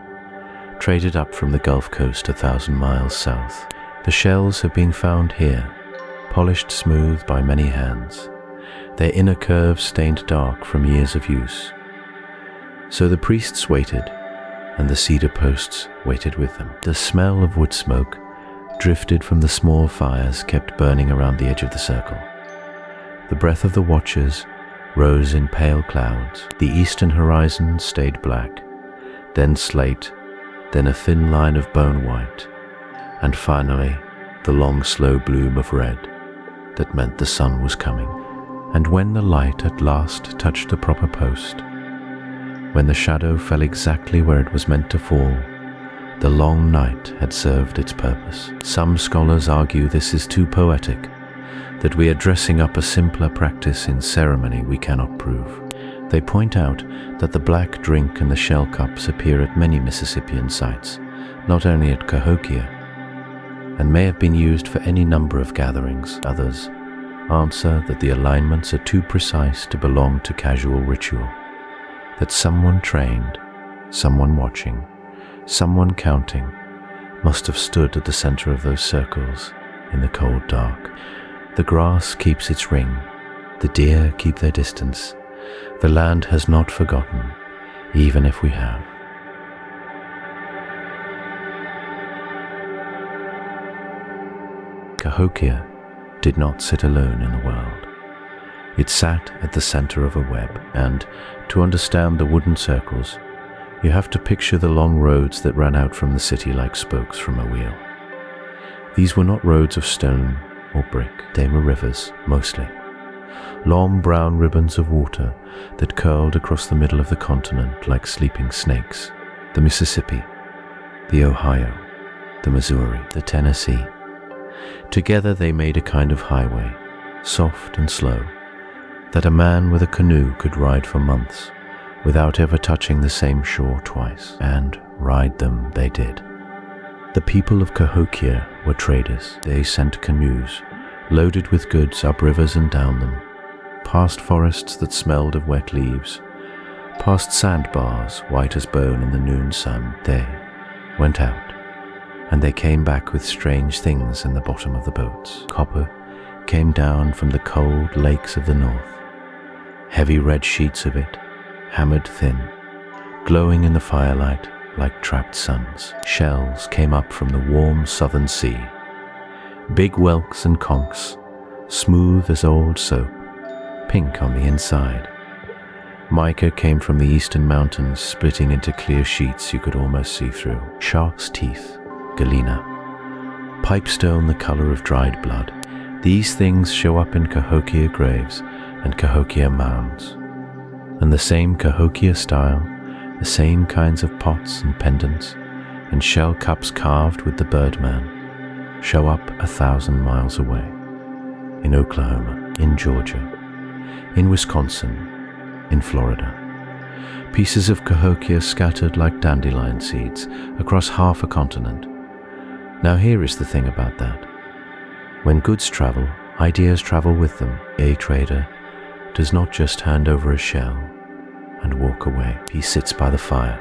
traded up from the Gulf Coast 1,000 miles south. The shells have been found here, polished smooth by many hands, their inner curves stained dark from years of use. So the priests waited, and the cedar posts waited with them. The smell of wood smoke drifted from the small fires kept burning around the edge of the circle. The breath of the watchers rose in pale clouds. The eastern horizon stayed black, then slate, then a thin line of bone white, and finally the long slow bloom of red that meant the sun was coming. And when the light at last touched the proper post, when the shadow fell exactly where it was meant to fall, the long night had served its purpose. Some scholars argue this is too poetic, that we are dressing up a simpler practice in ceremony we cannot prove. They point out that the black drink and the shell cups appear at many Mississippian sites, not only at Cahokia, and may have been used for any number of gatherings. Others answer that the alignments are too precise to belong to casual ritual, that someone trained, someone watching, someone counting must have stood at the center of those circles in the cold dark. The grass keeps its ring, the deer keep their distance, the land has not forgotten, even if we have. Cahokia did not sit alone in the world. It sat at the center of a web, and to understand the wooden circles, you have to picture the long roads that ran out from the city like spokes from a wheel. These were not roads of stone or brick, they were rivers, mostly. Long brown ribbons of water that curled across the middle of the continent like sleeping snakes. The Mississippi, the Ohio, the Missouri, the Tennessee. Together they made a kind of highway, soft and slow, that a man with a canoe could ride for months without ever touching the same shore twice, and ride them they did. The people of Cahokia were traders. They sent canoes, loaded with goods up rivers and down them, past forests that smelled of wet leaves, past sandbars white as bone in the noon sun. They went out, and they came back with strange things in the bottom of the boats. Copper came down from the cold lakes of the north, heavy red sheets of it, hammered thin, glowing in the firelight like trapped suns. Shells came up from the warm southern sea, big whelks and conchs, smooth as old soap, pink on the inside. Mica came from the eastern mountains, splitting into clear sheets you could almost see through. Shark's teeth, galena, pipestone the color of dried blood. These things show up in Cahokia graves and Cahokia mounds. And the same Cahokia style, the same kinds of pots and pendants and shell cups carved with the birdman, show up 1,000 miles away, in Oklahoma, in Georgia, in Wisconsin, in Florida. Pieces of Cahokia scattered like dandelion seeds across half a continent. Now here is the thing about that. When goods travel, ideas travel with them. A trader does not just hand over a shell and walk away. He sits by the fire.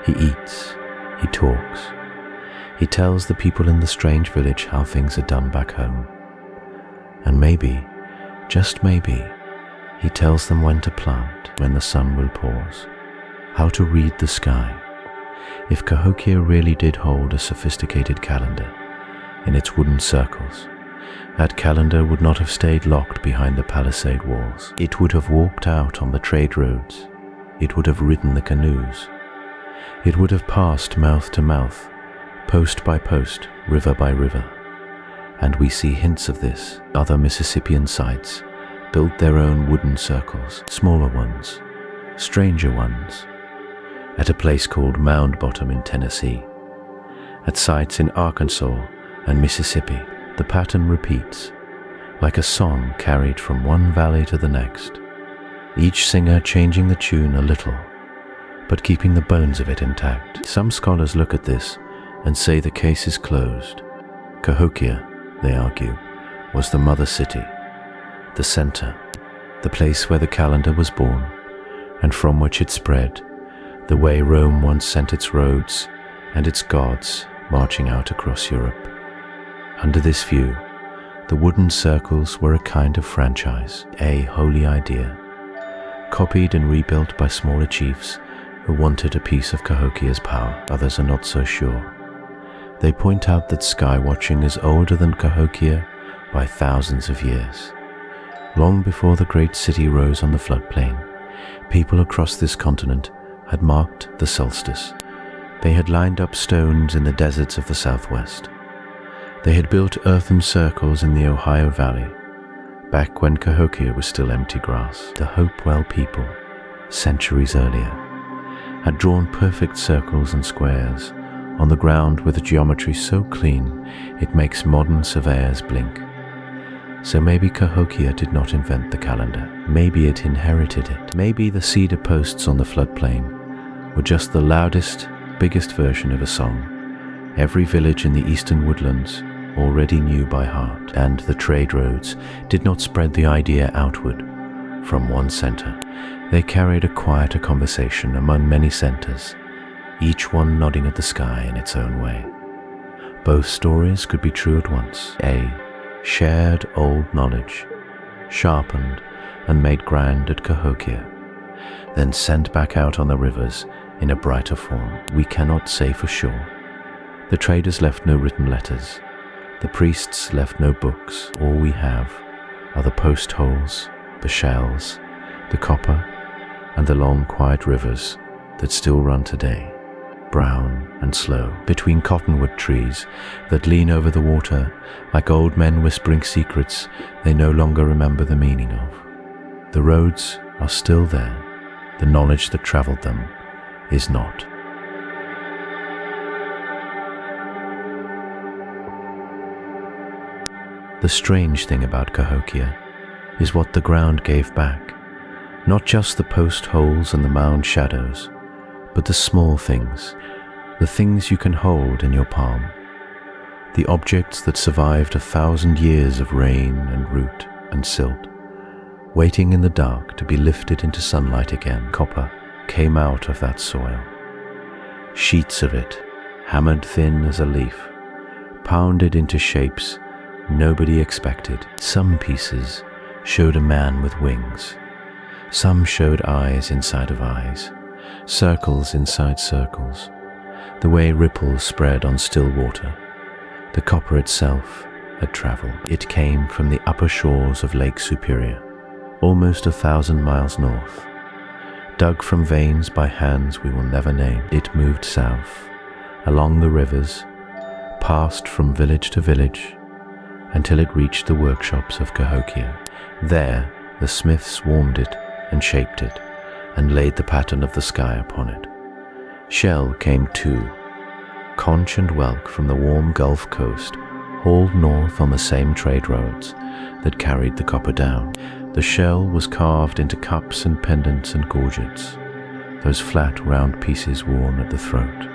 He eats. He talks. He tells the people in the strange village how things are done back home. And maybe, just maybe, he tells them when to plant, when the sun will pause, how to read the sky. If Cahokia really did hold a sophisticated calendar in its wooden circles, that calendar would not have stayed locked behind the palisade walls. It would have walked out on the trade roads. It would have ridden the canoes. It would have passed mouth to mouth, post by post, river by river. And we see hints of this. Other Mississippian sites built their own wooden circles, smaller ones, stranger ones, at a place called Mound Bottom in Tennessee, at sites in Arkansas and Mississippi. The pattern repeats. like a song carried from one valley to the next, each singer changing the tune a little, but keeping the bones of it intact. Some scholars look at this and say the case is closed. Cahokia, they argue, was the mother city, the center, the place where the calendar was born, and from which it spread, the way Rome once sent its roads and its gods marching out across Europe. Under this view, the wooden circles were a kind of franchise, a holy idea, copied and rebuilt by smaller chiefs who wanted a piece of Cahokia's power. Others are not so sure. They point out that sky watching is older than Cahokia by thousands of years. Long before the great city rose on the floodplain, people across this continent had marked the solstice. They had lined up stones in the deserts of the southwest. They had built earthen circles in the Ohio Valley, back when Cahokia was still empty grass. The Hopewell people, centuries earlier, had drawn perfect circles and squares on the ground with a geometry so clean it makes modern surveyors blink. So maybe Cahokia did not invent the calendar. Maybe it inherited it. Maybe the cedar posts on the floodplain were just the loudest, biggest version of a song every village in the eastern woodlands already knew by heart. And the trade roads did not spread the idea outward from one center. They carried a quieter conversation among many centers, each one nodding at the sky in its own way. Both stories could be true at once. A shared old knowledge, sharpened and made grand at Cahokia, then sent back out on the rivers in a brighter form. We cannot say for sure. The traders left no written letters. The priests left no books. All we have are the post holes, the shells, the copper, and the long quiet rivers that still run today, brown and slow, between cottonwood trees that lean over the water like old men whispering secrets they no longer remember the meaning of. The roads are still there. The knowledge that traveled them is not. The strange thing about Cahokia is what the ground gave back, not just the post holes and the mound shadows, but the small things, the things you can hold in your palm, the objects that survived 1,000 years of rain and root and silt, waiting in the dark to be lifted into sunlight again. Copper came out of that soil. Sheets of it, hammered thin as a leaf, pounded into shapes nobody expected. Some pieces showed a man with wings. Some showed eyes inside of eyes, circles inside circles, the way ripples spread on still water. The copper itself had traveled. It came from the upper shores of Lake Superior, almost 1,000 miles north. Dug from veins by hands we will never name, it moved south, along the rivers, passed from village to village, until it reached the workshops of Cahokia. There, the smiths warmed it and shaped it, and laid the pattern of the sky upon it. Shell came too, conch and whelk from the warm Gulf Coast, hauled north on the same trade roads that carried the copper down. The shell was carved into cups and pendants and gorgets, those flat, round pieces worn at the throat.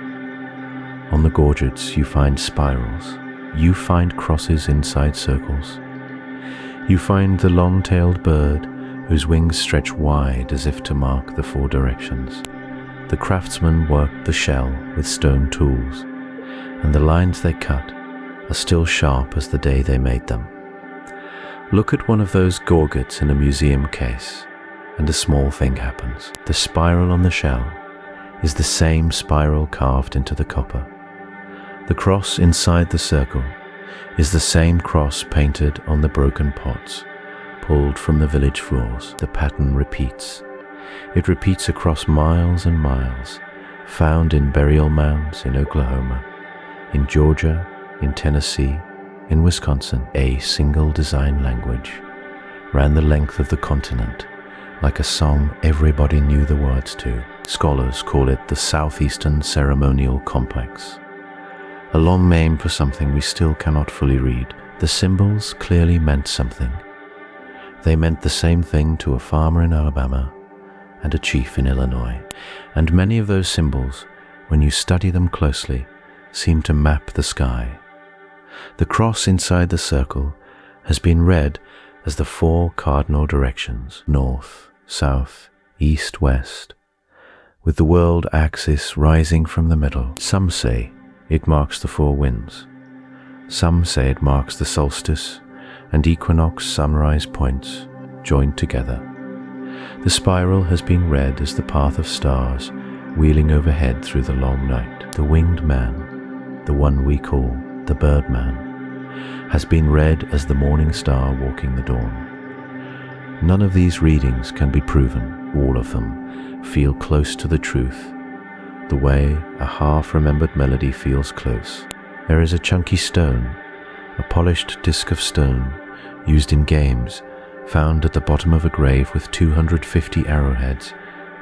On the gorgets you find spirals. You find crosses inside circles. You find the long-tailed bird whose wings stretch wide as if to mark the 4 directions. The craftsmen worked the shell with stone tools, and the lines they cut are still sharp as the day they made them. Look at one of those gorgets in a museum case, and a small thing happens. The spiral on the shell is the same spiral carved into the copper. The cross inside the circle is the same cross painted on the broken pots, pulled from the village floors. The pattern repeats. It repeats across miles and miles, found in burial mounds in Oklahoma, in Georgia, in Tennessee, in Wisconsin. A single design language ran the length of the continent, like a song everybody knew the words to. Scholars call it the Southeastern Ceremonial Complex, a long name for something we still cannot fully read. The symbols clearly meant something. They meant the same thing to a farmer in Alabama and a chief in Illinois. And many of those symbols, when you study them closely, seem to map the sky. The cross inside the circle has been read as the 4 cardinal directions: north, south, east, west, with the world axis rising from the middle. Some say it marks the 4 winds. Some say it marks the solstice and equinox sunrise points joined together. The spiral has been read as the path of stars wheeling overhead through the long night. The winged man, the one we call the bird man, has been read as the morning star walking the dawn. None of these readings can be proven. All of them feel close to the truth, the way a half-remembered melody feels close. There is a chunky stone, a polished disc of stone used in games, found at the bottom of a grave with 250 arrowheads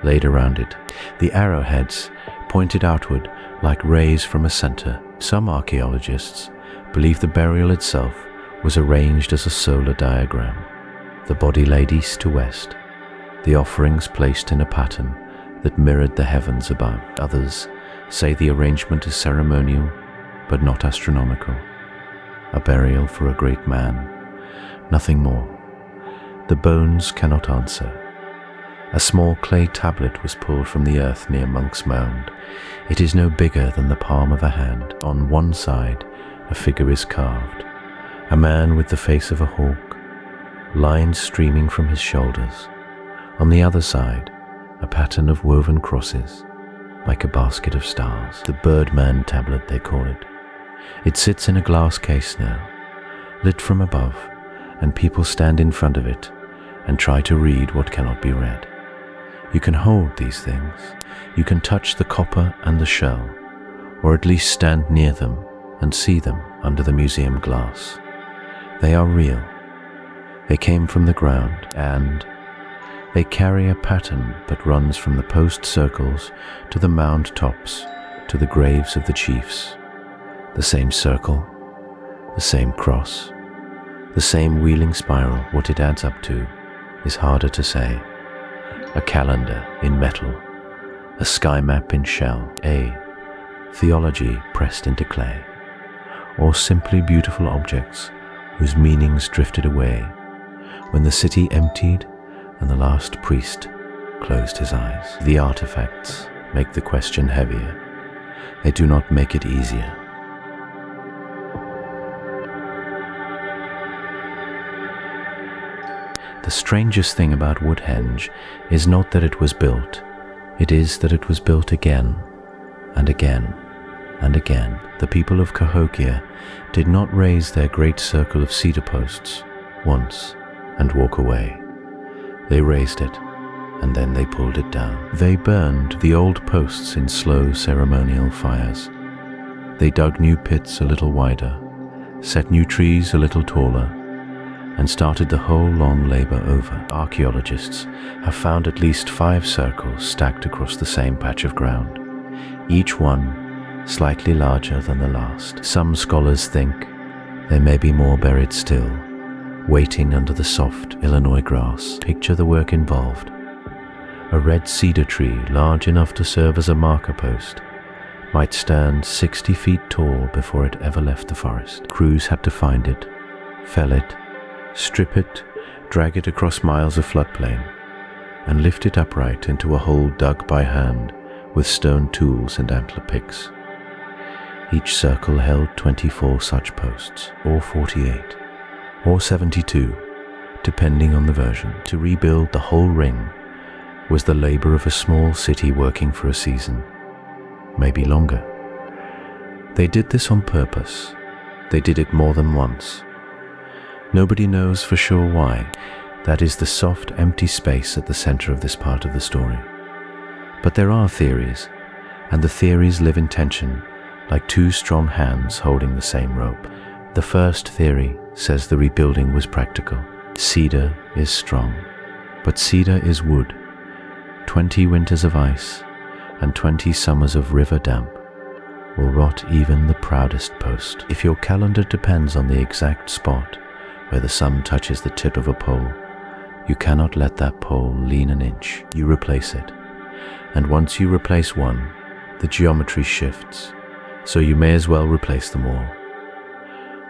laid around it. The arrowheads pointed outward like rays from a center. Some archaeologists believe the burial itself was arranged as a solar diagram. The body laid east to west, the offerings placed in a pattern that mirrored the heavens above. Others say the arrangement is ceremonial but not astronomical. A burial for a great man, nothing more. The bones cannot answer. A small clay tablet was pulled from the earth near Monk's Mound. It is no bigger than the palm of a hand. On one side, a figure is carved, a man with the face of a hawk, lines streaming from his shoulders. On the other side, a pattern of woven crosses, like a basket of stars. The Birdman tablet, they call it. It sits in a glass case now, lit from above, and people stand in front of it and try to read what cannot be read. You can hold these things. You can touch the copper and the shell, or at least stand near them and see them under the museum glass. They are real. They came from the ground, and they carry a pattern that runs from the post circles to the mound tops to the graves of the chiefs. The same circle, the same cross, the same wheeling spiral. What it adds up to is harder to say. A calendar in metal, a sky map in shell, a theology pressed into clay, or simply beautiful objects whose meanings drifted away when the city emptied and the last priest closed his eyes. The artifacts make the question heavier. They do not make it easier. The strangest thing about Woodhenge is not that it was built, it is that it was built again and again and again. The people of Cahokia did not raise their great circle of cedar posts once and walk away. They raised it, and then they pulled it down. They burned the old posts in slow ceremonial fires. They dug new pits a little wider, set new trees a little taller, and started the whole long labor over. Archaeologists have found at least 5 circles stacked across the same patch of ground, each one slightly larger than the last. Some scholars think there may be more buried still, waiting under the soft Illinois grass. Picture the work involved. A red cedar tree large enough to serve as a marker post might stand 60 feet tall before it ever left the forest. Crews had to find it, fell it, strip it, drag it across miles of floodplain, and lift it upright into a hole dug by hand with stone tools and antler picks. Each circle held 24 such posts, or 48, or 72, depending on the version. To rebuild the whole ring was the labor of a small city working for a season, maybe longer. They did this on purpose. They did it more than once. Nobody knows for sure why. That is the soft, empty space at the center of this part of the story. But there are theories, and the theories live in tension, like 2 strong hands holding the same rope. The first theory says the rebuilding was practical. Cedar is strong, but cedar is wood. 20 winters of ice and 20 summers of river damp will rot even the proudest post. If your calendar depends on the exact spot where the sun touches the tip of a pole, you cannot let that pole lean an inch. You replace it. And once you replace one, the geometry shifts, so you may as well replace them all.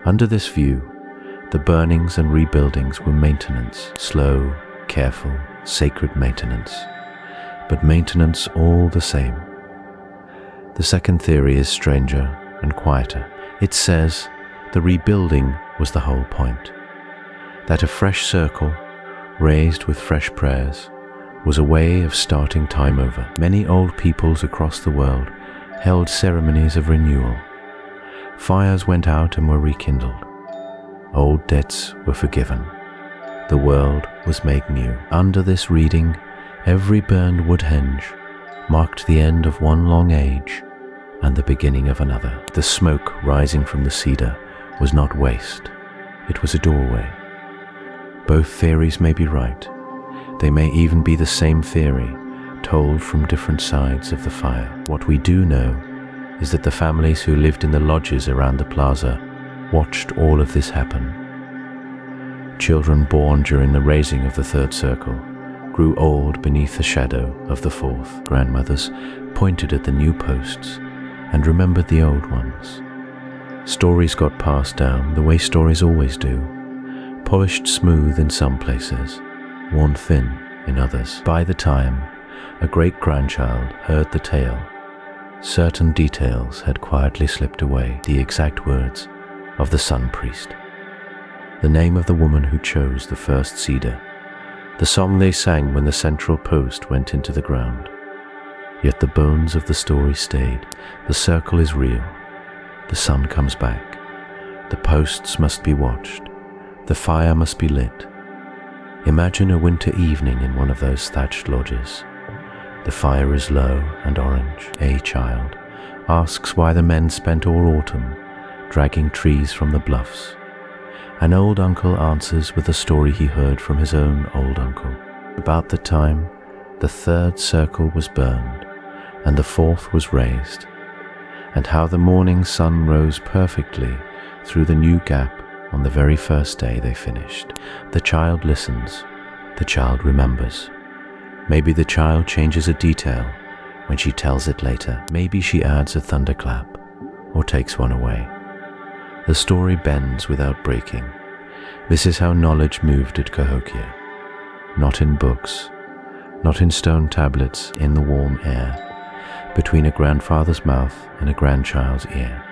Under this view, the burnings and rebuildings were maintenance, slow, careful, sacred maintenance, but maintenance all the same. The second theory is stranger and quieter. It says the rebuilding was the whole point, that a fresh circle, raised with fresh prayers, was a way of starting time over. Many old peoples across the world held ceremonies of renewal. Fires went out and were rekindled. Old debts were forgiven. The world was made new. Under this reading, every burned woodhenge marked the end of one long age and the beginning of another. The smoke rising from the cedar was not waste. It was a doorway. Both theories may be right. They may even be the same theory, told from different sides of the fire. What we do know is that the families who lived in the lodges around the plaza watched all of this happen. Children born during the raising of the third circle grew old beneath the shadow of the fourth. Grandmothers pointed at the new posts and remembered the old ones. Stories got passed down the way stories always do, polished smooth in some places, worn thin in others. By the time a great-grandchild heard the tale, certain details had quietly slipped away. The exact words of the sun priest, the name of the woman who chose the first cedar, the song they sang when the central post went into the ground. Yet the bones of the story stayed. The circle is real. The sun comes back. The posts must be watched. The fire must be lit. Imagine a winter evening in one of those thatched lodges. The fire is low and orange. A child asks why the men spent all autumn dragging trees from the bluffs. An old uncle answers with a story he heard from his own old uncle. About the time the third circle was burned and the fourth was raised, and how the morning sun rose perfectly through the new gap on the very first day they finished. The child listens. The child remembers. Maybe the child changes a detail when she tells it later. Maybe she adds a thunderclap or takes one away. The story bends without breaking. This is how knowledge moved at Cahokia. Not in books, not in stone tablets in the warm air, between a grandfather's mouth and a grandchild's ear,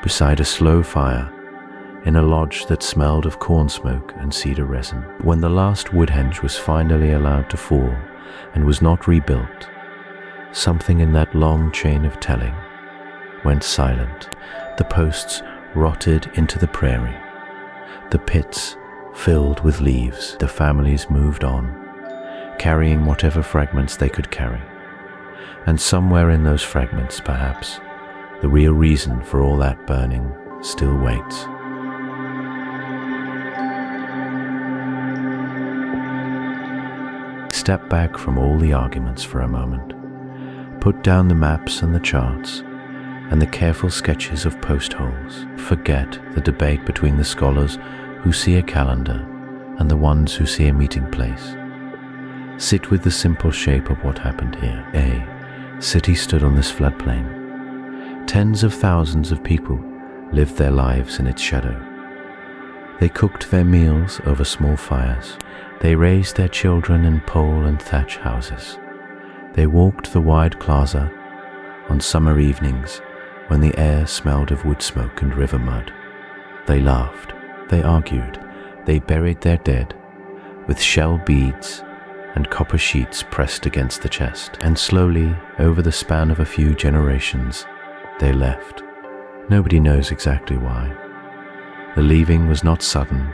beside a slow fire, in a lodge that smelled of corn smoke and cedar resin. When the last woodhenge was finally allowed to fall and was not rebuilt, something in that long chain of telling went silent. The posts rotted into the prairie. The pits filled with leaves. The families moved on, carrying whatever fragments they could carry. And somewhere in those fragments, perhaps, the real reason for all that burning still waits. Step back from all the arguments for a moment. Put down the maps and the charts and the careful sketches of post holes. Forget the debate between the scholars who see a calendar and the ones who see a meeting place. Sit with the simple shape of what happened here. A city stood on this floodplain. Tens of thousands of people lived their lives in its shadow. They cooked their meals over small fires. They raised their children in pole and thatch houses. They walked the wide plaza on summer evenings when the air smelled of wood smoke and river mud. They laughed, they argued, they buried their dead with shell beads and copper sheets pressed against the chest. And slowly, over the span of a few generations, they left. Nobody knows exactly why. The leaving was not sudden.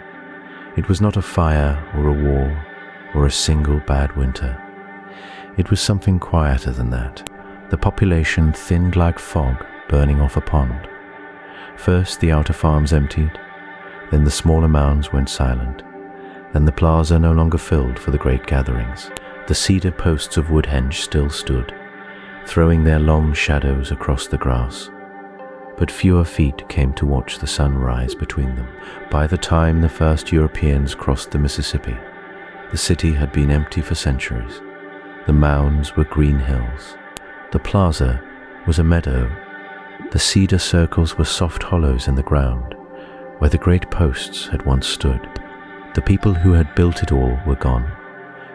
It was not a fire or a war or a single bad winter. It was something quieter than that. The population thinned like fog burning off a pond. First the outer farms emptied, then the smaller mounds went silent, then the plaza no longer filled for the great gatherings. The cedar posts of Woodhenge still stood, throwing their long shadows across the grass. but fewer feet came to watch the sun rise between them. By the time the first Europeans crossed the Mississippi, the city had been empty for centuries. The mounds were green hills. The plaza was a meadow. The cedar circles were soft hollows in the ground, where the great posts had once stood. The people who had built it all were gone,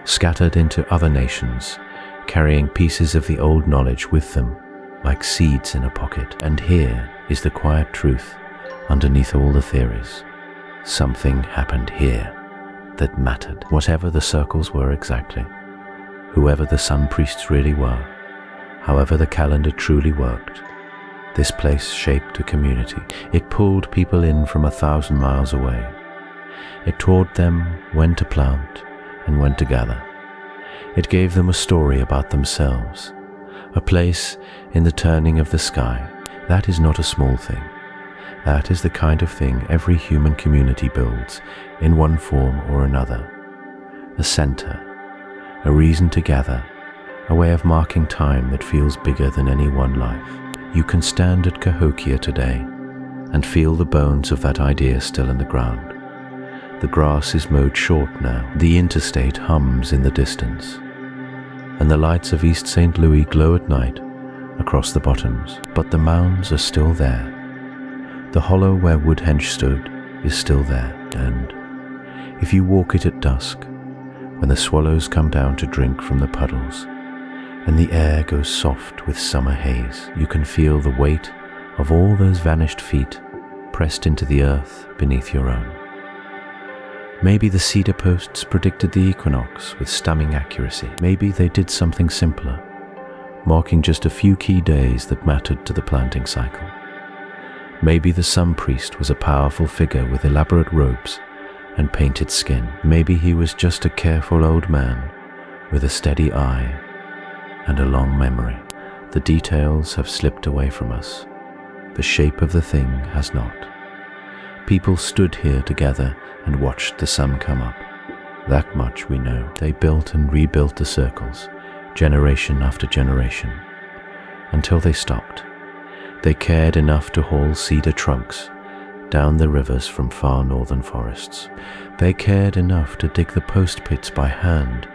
scattered into other nations, carrying pieces of the old knowledge with them, like seeds in a pocket. And here is the quiet truth underneath all the theories. Something happened here that mattered, whatever the circles were exactly, whoever the sun priests really were, however the calendar truly worked. This place shaped a community. It pulled people in from 1,000 miles away. It taught them when to plant and when to gather. It gave them a story about themselves, a place in the turning of the sky. That is not a small thing. That is the kind of thing every human community builds in one form or another. A center, a reason to gather, a way of marking time that feels bigger than any one life. You can stand at Cahokia today and feel the bones of that idea still in the ground. The grass is mowed short now. The interstate hums in the distance, and the lights of East St. Louis glow at night across the bottoms. But the mounds are still there. The hollow where Woodhenge stood is still there, and if you walk it at dusk, when the swallows come down to drink from the puddles, and the air goes soft with summer haze, you can feel the weight of all those vanished feet pressed into the earth beneath your own. Maybe the cedar posts predicted the equinox with stunning accuracy. Maybe they did something simpler, marking just a few key days that mattered to the planting cycle. Maybe the sun priest was a powerful figure with elaborate robes and painted skin. Maybe he was just a careful old man with a steady eye and a long memory. The details have slipped away from us. The shape of the thing has not. People stood here together and watched the sun come up. That much we know. They built and rebuilt the circles, generation after generation, until they stopped. They cared enough to haul cedar trunks down the rivers from far northern forests. They cared enough to dig the post pits by hand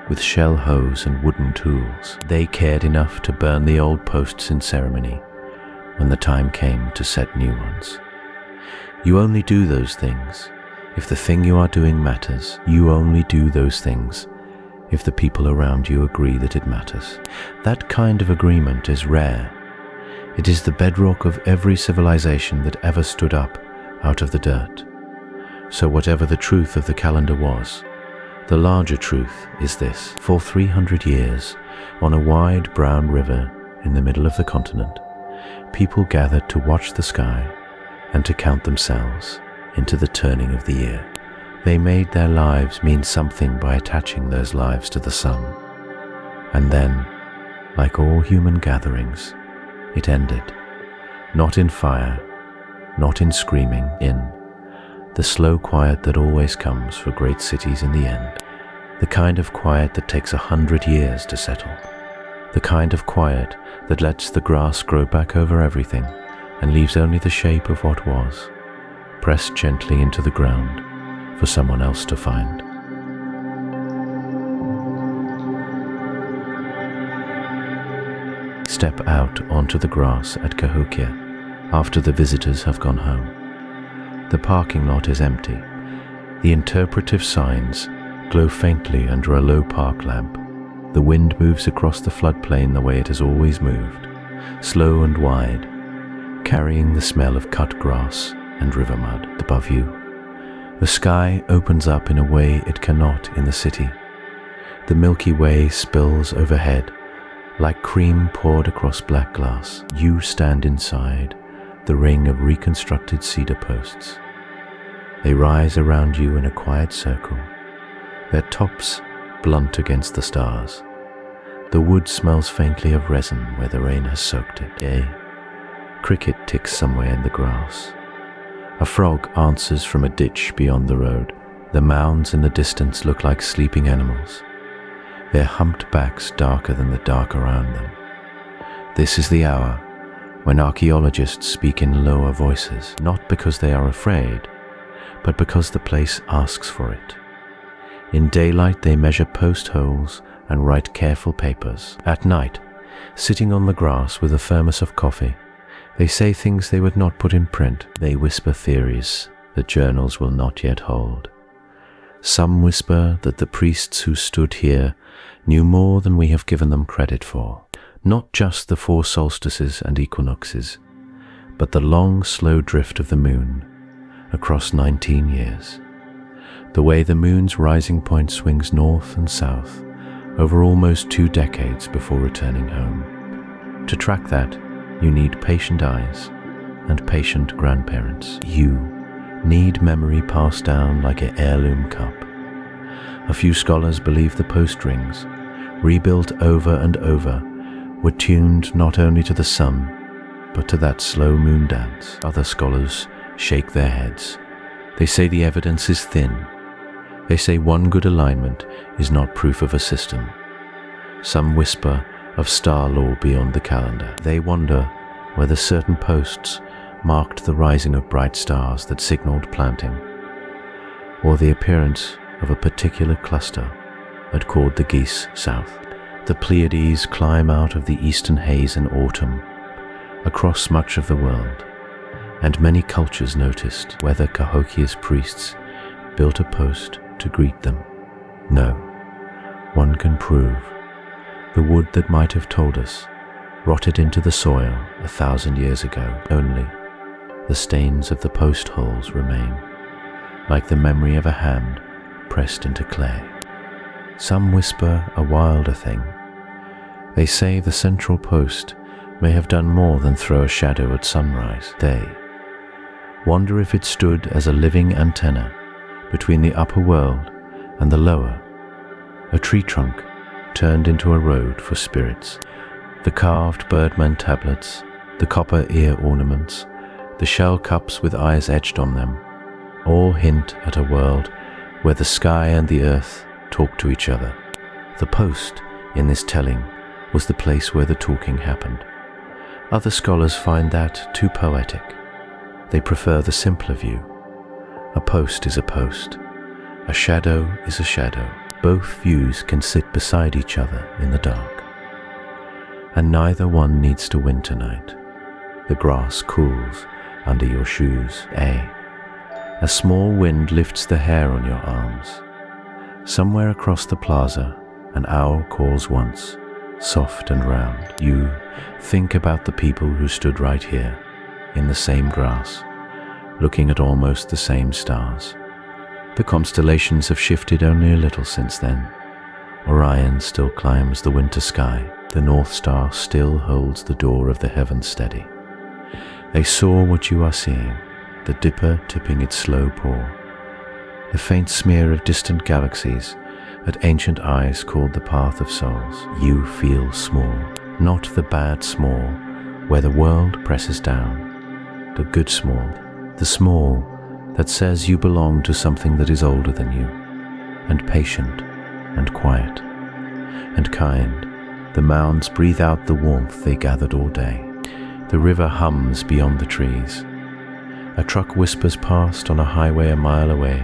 with shell hoes and wooden tools. They cared enough to burn the old posts in ceremony when the time came to set new ones. You only do those things if the thing you are doing matters. You only do those things if the people around you agree that it matters. That kind of agreement is rare. It is the bedrock of every civilization that ever stood up out of the dirt. So whatever the truth of the calendar was, the larger truth is this. For 300 years, on a wide brown river in the middle of the continent, people gathered to watch the sky and to count themselves into the turning of the year. They made their lives mean something by attaching those lives to the sun. And then, like all human gatherings, it ended. Not in fire, not in screaming, in the slow quiet that always comes for great cities in the end. The kind of quiet that takes 100 years to settle. The kind of quiet that lets the grass grow back over everything and leaves only the shape of what was, pressed gently into the ground for someone else to find. Step out onto the grass at Cahokia after the visitors have gone home. The parking lot is empty. The interpretive signs glow faintly under a low park lamp. The wind moves across the floodplain the way it has always moved, slow and wide, carrying the smell of cut grass and river mud. Above you, the sky opens up in a way it cannot in the city. The Milky Way spills overhead like cream poured across black glass. You stand inside the ring of reconstructed cedar posts. They rise around you in a quiet circle, their tops blunt against the stars. The wood smells faintly of resin where the rain has soaked it. A cricket ticks somewhere in the grass. A frog answers from a ditch beyond the road. The mounds in the distance look like sleeping animals, their humped backs darker than the dark around them. This is the hour when archaeologists speak in lower voices, not because they are afraid, but because the place asks for it. In daylight they measure post holes and write careful papers. At night, sitting on the grass with a thermos of coffee, they say things they would not put in print. They whisper theories that journals will not yet hold. Some whisper that the priests who stood here knew more than we have given them credit for. Not just the 4 solstices and equinoxes, but the long, slow drift of the moon across 19 years. The way the moon's rising point swings north and south over almost 2 decades before returning home. To track that, you need patient eyes and patient grandparents. You need memory passed down like an heirloom cup. A few scholars believe the post rings, rebuilt over and over, were tuned not only to the sun, but to that slow moon dance. Other scholars shake their heads. They say the evidence is thin. They say one good alignment is not proof of a system. Some whisper of star law beyond the calendar. They wonder whether certain posts marked the rising of bright stars that signaled planting, or the appearance of a particular cluster that called the geese south. The Pleiades climb out of the eastern haze in autumn, across much of the world, and many cultures noticed whether Cahokia's priests built a post to greet them. No, one can prove the wood that might have told us rotted into the soil 1,000 years ago. Only the stains of the post holes remain, like the memory of a hand pressed into clay. Some whisper a wilder thing. They say the central post may have done more than throw a shadow at sunrise. They wonder if it stood as a living antenna between the upper world and the lower, a tree trunk turned into a road for spirits. The carved birdman tablets, the copper ear ornaments, the shell cups with eyes etched on them, all hint at a world where the sky and the earth talk to each other. The post in this telling was the place where the talking happened. Other scholars find that too poetic. They prefer the simpler view. A post is a post. A shadow is a shadow. Both views can sit beside each other in the dark. And neither one needs to win tonight. The grass cools under your shoes. A small wind lifts the hair on your arms. Somewhere across the plaza, an owl calls once, soft and round. You think about the people who stood right here, in the same grass, looking at almost the same stars. The constellations have shifted only a little since then. Orion still climbs the winter sky. The North Star still holds the door of the heavens steady. They saw what you are seeing, the dipper tipping its slow paw, the faint smear of distant galaxies that ancient eyes called the path of souls. You feel small, not the bad small, where the world presses down, the good small, the small that says you belong to something that is older than you, and patient, and quiet, and kind. The mounds breathe out the warmth they gathered all day. The river hums beyond the trees. A truck whispers past on a highway a mile away,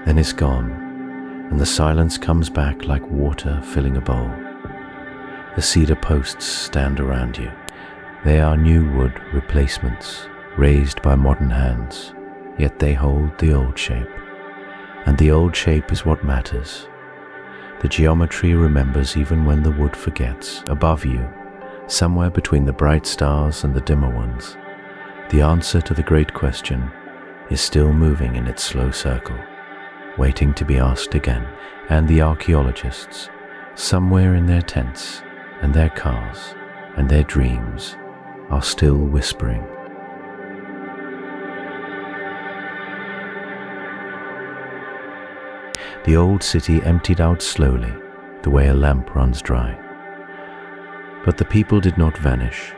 then is gone, and the silence comes back like water filling a bowl. The cedar posts stand around you. They are new wood replacements, raised by modern hands, yet they hold the old shape. And the old shape is what matters. The geometry remembers even when the wood forgets. Above you, somewhere between the bright stars and the dimmer ones, the answer to the great question is still moving in its slow circle, waiting to be asked again. And the archaeologists, somewhere in their tents and their cars and their dreams, are still whispering. The old city emptied out slowly, the way a lamp runs dry. But the people did not vanish.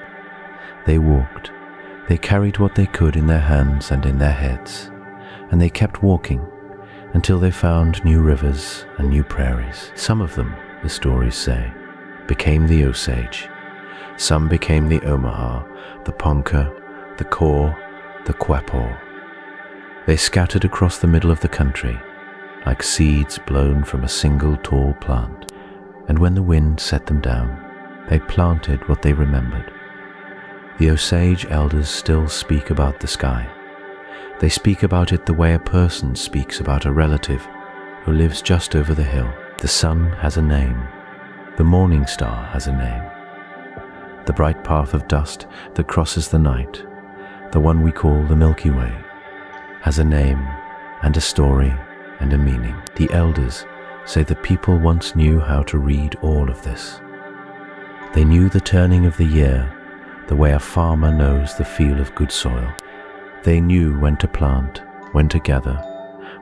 They walked. They carried what they could in their hands and in their heads, and they kept walking until they found new rivers and new prairies. Some of them, the stories say, became the Osage, Some became the Omaha, the Ponca, the Kaw, the Quapaw. They scattered across the middle of the country, like seeds blown from a single tall plant, and when the wind set them down, they planted what they remembered. The Osage elders still speak about the sky. They speak about it the way a person speaks about a relative who lives just over the hill. The sun has a name. The morning star has a name. The bright path of dust that crosses the night, the one we call the Milky Way, has a name and a story and a meaning. The elders say the people once knew how to read all of this. They knew the turning of the year, the way a farmer knows the feel of good soil. They knew when to plant, when to gather,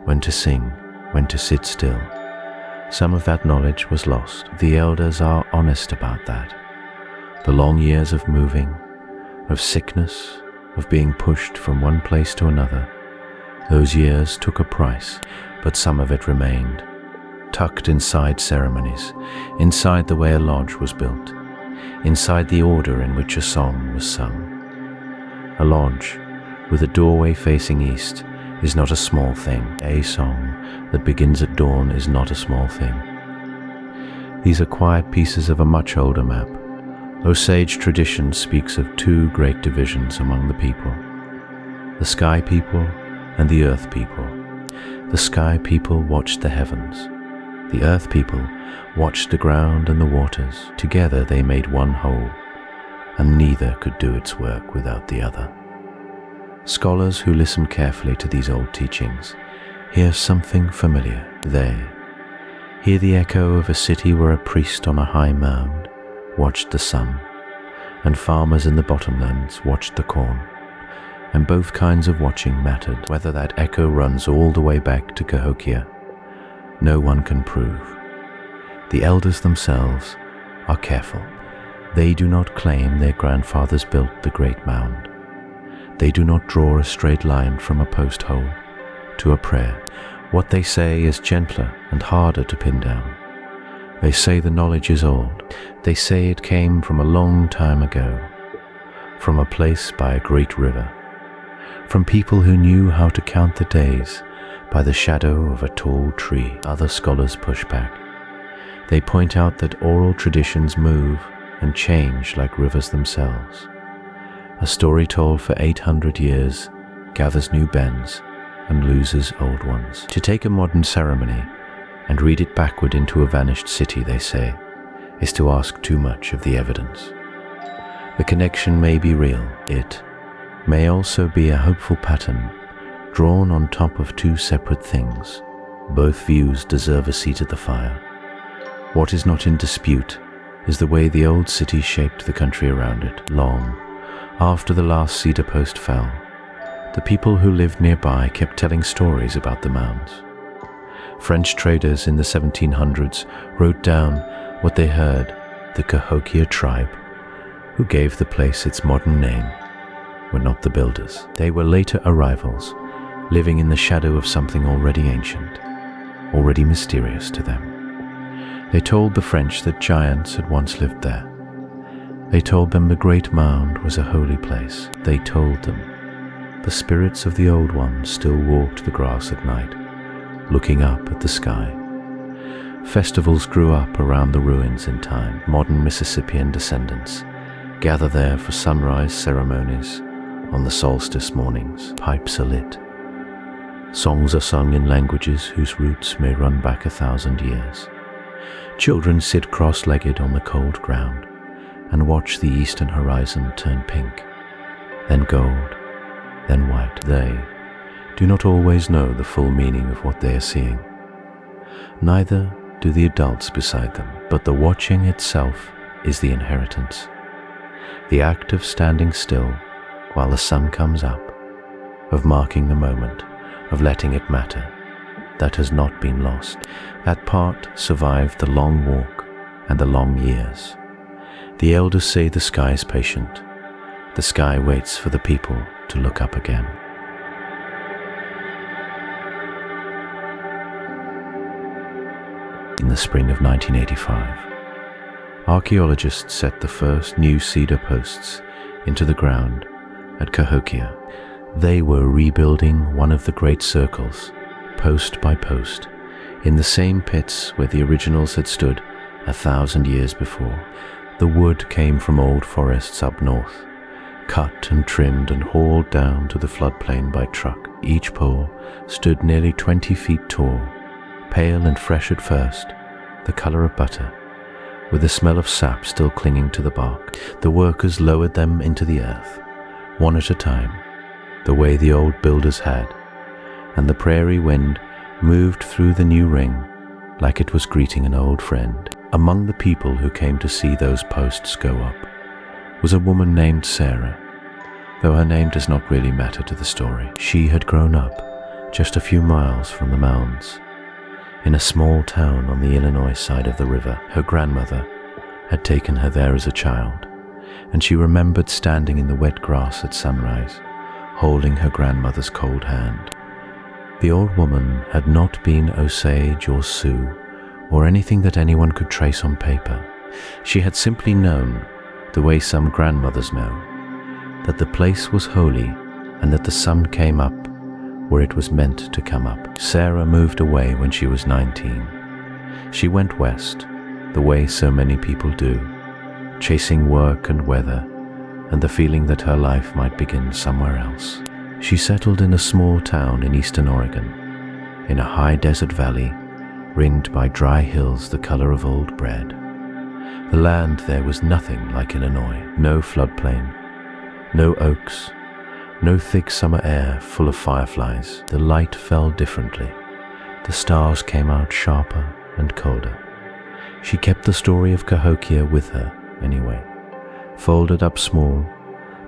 when to sing, when to sit still. Some of that knowledge was lost. The elders are honest about that. The long years of moving, of sickness, of being pushed from one place to another, those years took a price, but some of it remained, tucked inside ceremonies, inside the way a lodge was built, inside the order in which a song was sung. A lodge with a doorway facing east is not a small thing. A song that begins at dawn is not a small thing. These are quiet pieces of a much older map. Osage tradition speaks of two great divisions among the people: the sky people and the earth people. The sky people watched the heavens. The earth people watched the ground and the waters. Together they made one whole, and neither could do its work without the other. Scholars who listen carefully to these old teachings hear something familiar. They hear the echo of a city where a priest on a high mound watched the sun, and farmers in the bottomlands watched the corn. And both kinds of watching mattered. Whether that echo runs all the way back to Cahokia, no one can prove. The elders themselves are careful. They do not claim their grandfathers built the great mound. They do not draw a straight line from a post hole to a prayer. What they say is gentler and harder to pin down. They say the knowledge is old. They say it came from a long time ago, from a place by a great river, from people who knew how to count the days by the shadow of a tall tree. Other scholars push back. They point out that oral traditions move and change like rivers themselves. A story told for 800 years gathers new bends and loses old ones. To take a modern ceremony and read it backward into a vanished city, they say, is to ask too much of the evidence. The connection may be real. It may also be a hopeful pattern drawn on top of two separate things. Both views deserve a seat at the fire. What is not in dispute is the way the old city shaped the country around it. Long after the last cedar post fell, the people who lived nearby kept telling stories about the mounds. French traders in the 1700s wrote down what they heard. The Cahokia tribe, who gave the place its modern name, were not the builders. They were later arrivals, living in the shadow of something already ancient, already mysterious to them. They told the French that giants had once lived there. They told them the great mound was a holy place. They told them the spirits of the old ones still walked the grass at night, looking up at the sky. Festivals grew up around the ruins in time. Modern Mississippian descendants gather there for sunrise ceremonies on the solstice mornings. Pipes are lit. Songs are sung in languages whose roots may run back 1,000 years. Children sit cross-legged on the cold ground and watch the eastern horizon turn pink, then gold, then white. They do not always know the full meaning of what they are seeing. Neither do the adults beside them, but the watching itself is the inheritance. The act of standing still while the sun comes up, of marking the moment, of letting it matter, that has not been lost. That part survived the long walk and the long years. The elders say the sky is patient. The sky waits for the people to look up again. In the spring of 1985, archaeologists set the first new cedar posts into the ground at Cahokia. They were rebuilding one of the great circles, post by post, in the same pits where the originals had stood 1,000 years before. The wood came from old forests up north, cut and trimmed and hauled down to the floodplain by truck. Each pole stood nearly 20 feet tall, pale and fresh at first, the color of butter, with the smell of sap still clinging to the bark. The workers lowered them into the earth, one at a time, the way the old builders had, and the prairie wind moved through the new ring like it was greeting an old friend. Among the people who came to see those posts go up was a woman named Sarah, though her name does not really matter to the story. She had grown up just a few miles from the mounds, in a small town on the Illinois side of the river. Her grandmother had taken her there as a child, and she remembered standing in the wet grass at sunrise, holding her grandmother's cold hand. The old woman had not been Osage or Sioux, or anything that anyone could trace on paper. She had simply known, the way some grandmothers know, that the place was holy and that the sun came up where it was meant to come up. Sarah moved away when she was 19. She went west, the way so many people do, chasing work and weather and the feeling that her life might begin somewhere else. She settled in a small town in eastern Oregon, in a high desert valley ringed by dry hills the color of old bread. The land there was nothing like Illinois. No floodplain, no oaks, no thick summer air full of fireflies. The light fell differently. The stars came out sharper and colder. She kept the story of Cahokia with her, anyway, folded up small,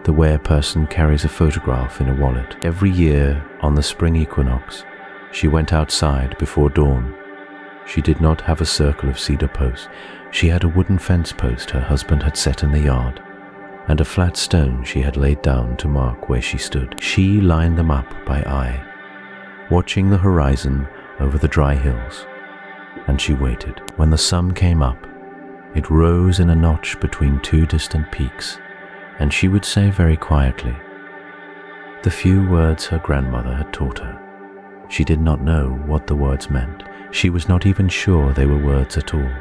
the way a person carries a photograph in a wallet. Every year on the spring equinox, she went outside before dawn. She did not have a circle of cedar posts. She had a wooden fence post her husband had set in the yard, and a flat stone she had laid down to mark where she stood. She lined them up by eye, watching the horizon over the dry hills, and she waited. When the sun came up, it rose in a notch between two distant peaks, and she would say very quietly the few words her grandmother had taught her. She did not know what the words meant. She was not even sure they were words at all.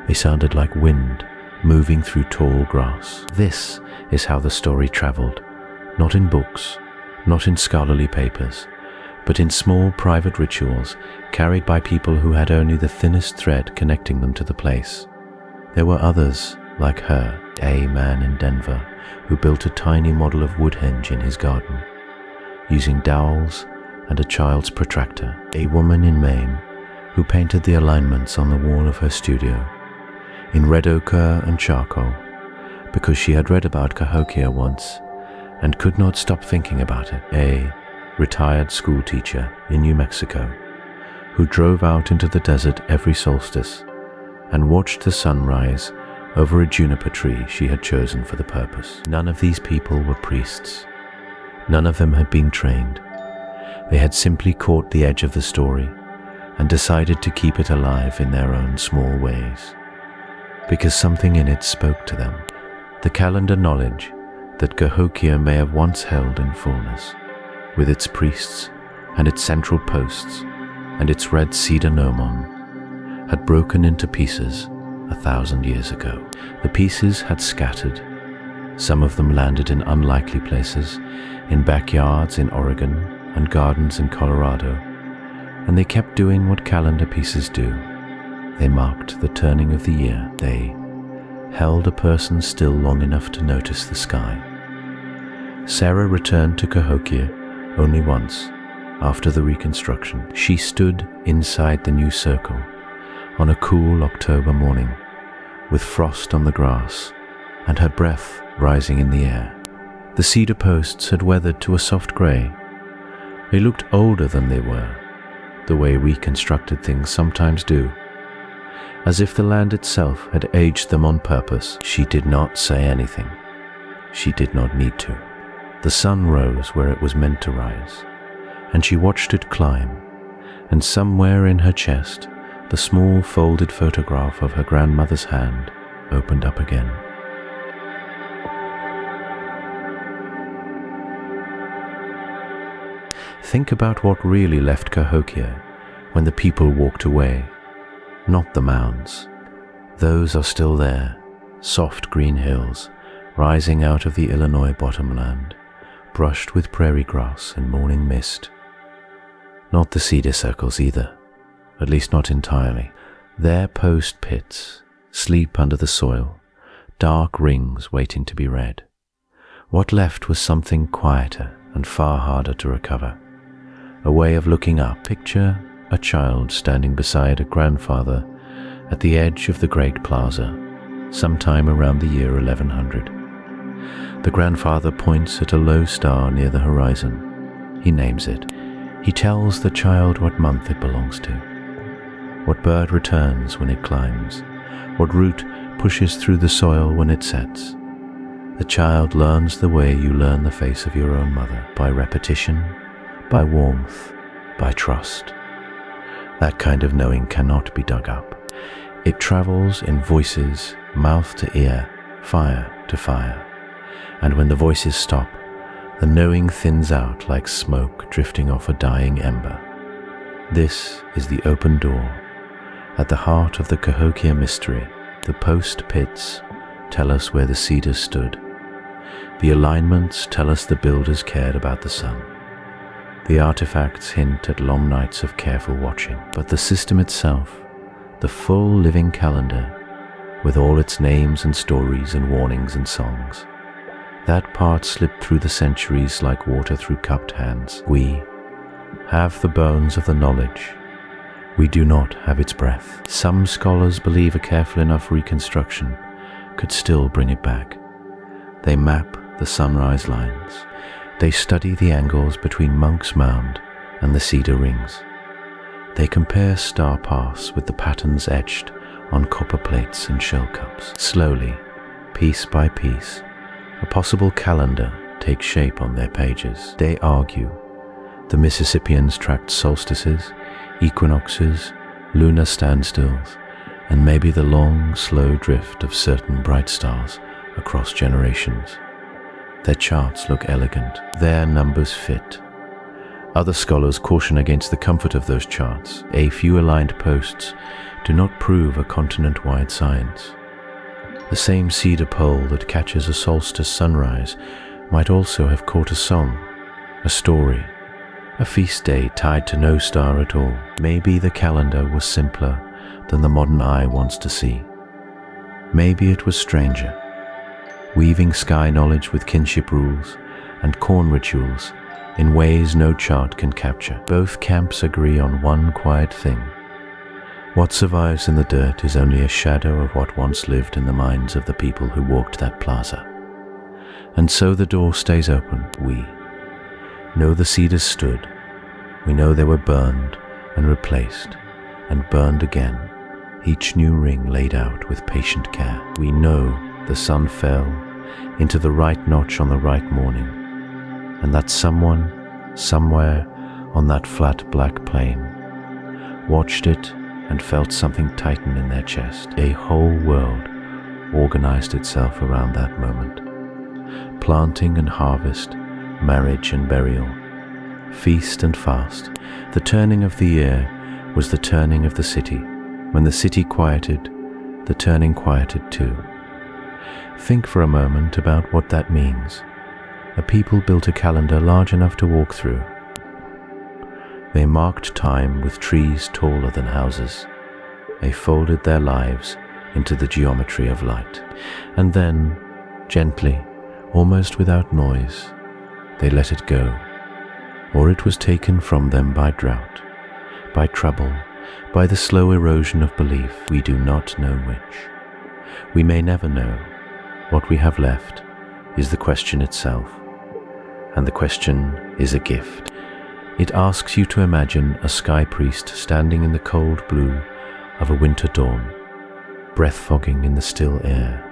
They sounded like wind moving through tall grass. This is how the story traveled, not in books, not in scholarly papers, but in small private rituals carried by people who had only the thinnest thread connecting them to the place. There were others like her, a man in Denver who built a tiny model of Woodhenge in his garden, using dowels and a child's protractor. A woman in Maine who painted the alignments on the wall of her studio in red ochre and charcoal because she had read about Cahokia once and could not stop thinking about it. A retired school teacher in New Mexico who drove out into the desert every solstice and watched the sun rise over a juniper tree she had chosen for the purpose. None of these people were priests. None of them had been trained. They had simply caught the edge of the story and decided to keep it alive in their own small ways, because something in it spoke to them. The calendar knowledge that Cahokia may have once held in fullness, with its priests and its central posts and its red cedar gnomon, had broken into pieces 1,000 years ago. The pieces had scattered. Some of them landed in unlikely places, in backyards in Oregon and gardens in Colorado, and they kept doing what calendar pieces do. They marked the turning of the year. They held a person still long enough to notice the sky. Sarah returned to Cahokia only once after the reconstruction. She stood inside the new circle on a cool October morning, with frost on the grass and her breath rising in the air. The cedar posts had weathered to a soft grey. They looked older than they were, the way reconstructed things sometimes do, as if the land itself had aged them on purpose. She did not say anything. She did not need to. The sun rose where it was meant to rise, and she watched it climb, and somewhere in her chest, the small folded photograph of her grandmother's hand opened up again. Think about what really left Cahokia when the people walked away, not the mounds. Those are still there, soft green hills rising out of the Illinois bottomland, brushed with prairie grass and morning mist. Not the cedar circles either, at least not entirely. Their post pits sleep under the soil, dark rings waiting to be read. What left was something quieter and far harder to recover. A way of looking up. Picture a child standing beside a grandfather at the edge of the great plaza, sometime around the year 1100. The grandfather points at a low star near the horizon. He names it. He tells the child what month it belongs to, what bird returns when it climbs, what root pushes through the soil when it sets. The child learns the way you learn the face of your own mother, by repetition, by warmth, by trust. That kind of knowing cannot be dug up. It travels in voices, mouth to ear, fire to fire. And when the voices stop, the knowing thins out like smoke drifting off a dying ember. This is the open door. At the heart of the Cahokia mystery, the post pits tell us where the cedars stood. The alignments tell us the builders cared about the sun. The artifacts hint at long nights of careful watching, but the system itself, the full living calendar, with all its names and stories and warnings and songs, that part slipped through the centuries like water through cupped hands. We have the bones of the knowledge. We do not have its breath. Some scholars believe a careful enough reconstruction could still bring it back. They map the sunrise lines. They study the angles between Monk's Mound and the cedar rings. They compare Star Pass with the patterns etched on copper plates and shell cups. Slowly, piece by piece, a possible calendar takes shape on their pages. They argue. The Mississippians tracked solstices, equinoxes, lunar standstills, and maybe the long, slow drift of certain bright stars across generations. Their charts look elegant. Their numbers fit. Other scholars caution against the comfort of those charts. A few aligned posts do not prove a continent-wide science. The same cedar pole that catches a solstice sunrise might also have caught a song, a story, a feast day tied to no star at all. Maybe the calendar was simpler than the modern eye wants to see. Maybe it was stranger, weaving sky knowledge with kinship rules and corn rituals in ways no chart can capture. Both camps agree on one quiet thing. What survives in the dirt is only a shadow of what once lived in the minds of the people who walked that plaza. And so the door stays open. We know the cedars stood. We know they were burned and replaced and burned again, each new ring laid out with patient care. We know the sun fell into the right notch on the right morning, and that someone, somewhere on that flat black plain, watched it and felt something tighten in their chest. A whole world organized itself around that moment. Planting and harvest, marriage and burial, feast and fast. The turning of the year was the turning of the city. When the city quieted, the turning quieted too. Think for a moment about what that means. A people built a calendar large enough to walk through. They marked time with trees taller than houses. They folded their lives into the geometry of light. And then, gently, almost without noise, they let it go. Or it was taken from them by drought, by trouble, by the slow erosion of belief. We do not know which. We may never know. What we have left is the question itself, and the question is a gift. It asks you to imagine a sky priest standing in the cold blue of a winter dawn, breath fogging in the still air,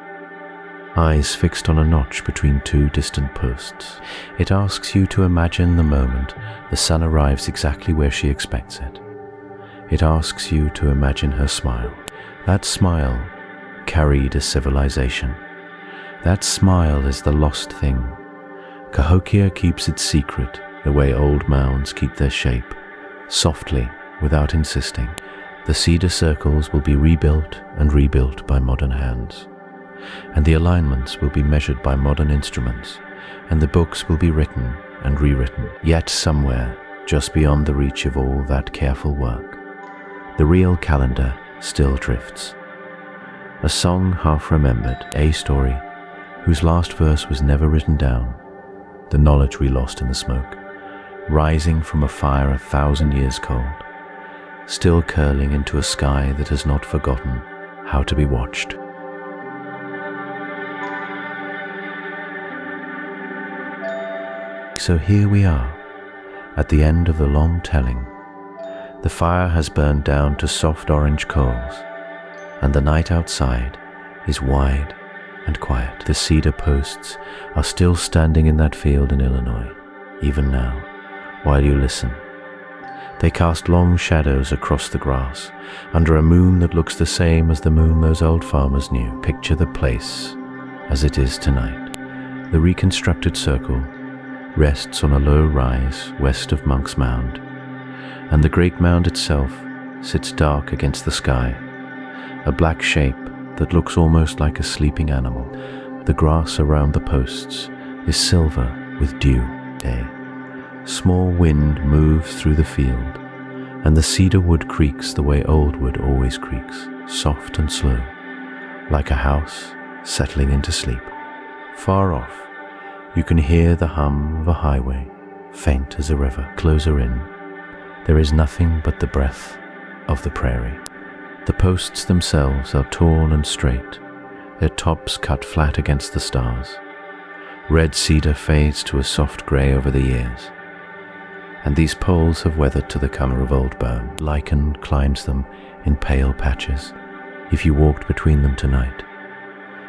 eyes fixed on a notch between two distant posts. It asks you to imagine the moment the sun arrives exactly where she expects it. It asks you to imagine her smile. That smile carried a civilization. That smile is the lost thing. Cahokia keeps its secret the way old mounds keep their shape, softly, without insisting. The cedar circles will be rebuilt and rebuilt by modern hands, and the alignments will be measured by modern instruments, and the books will be written and rewritten. Yet somewhere, just beyond the reach of all that careful work, the real calendar still drifts. A song half remembered, a story whose last verse was never written down, the knowledge we lost in the smoke, rising from a fire 1,000 years cold, still curling into a sky that has not forgotten how to be watched. So here we are, at the end of the long telling. The fire has burned down to soft orange coals, and the night outside is wide and quiet. The cedar posts are still standing in that field in Illinois, even now, while you listen. They cast long shadows across the grass, under a moon that looks the same as the moon those old farmers knew. Picture the place as it is tonight. The reconstructed circle rests on a low rise west of Monk's Mound, and the great mound itself sits dark against the sky, a black shape that looks almost like a sleeping animal. The grass around the posts is silver with dew. A small wind moves through the field, and the cedar wood creaks the way old wood always creaks, soft and slow, like a house settling into sleep. Far off, you can hear the hum of a highway, faint as a river. Closer in, there is nothing but the breath of the prairie. The posts themselves are tall and straight, their tops cut flat against the stars. Red cedar fades to a soft grey over the years, and these poles have weathered to the colour of old bone. Lichen climbs them in pale patches. If you walked between them tonight,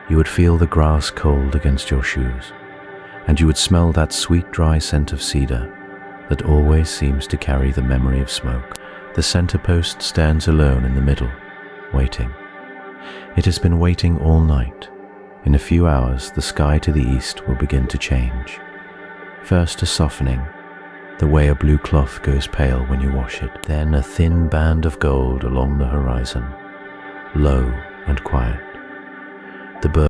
you would feel the grass cold against your shoes, and you would smell that sweet dry scent of cedar that always seems to carry the memory of smoke. The center post stands alone in the middle, waiting. It has been waiting all night. In a few hours, the sky to the east will begin to change. First a softening, the way a blue cloth goes pale when you wash it. Then a thin band of gold along the horizon, low and quiet. The birds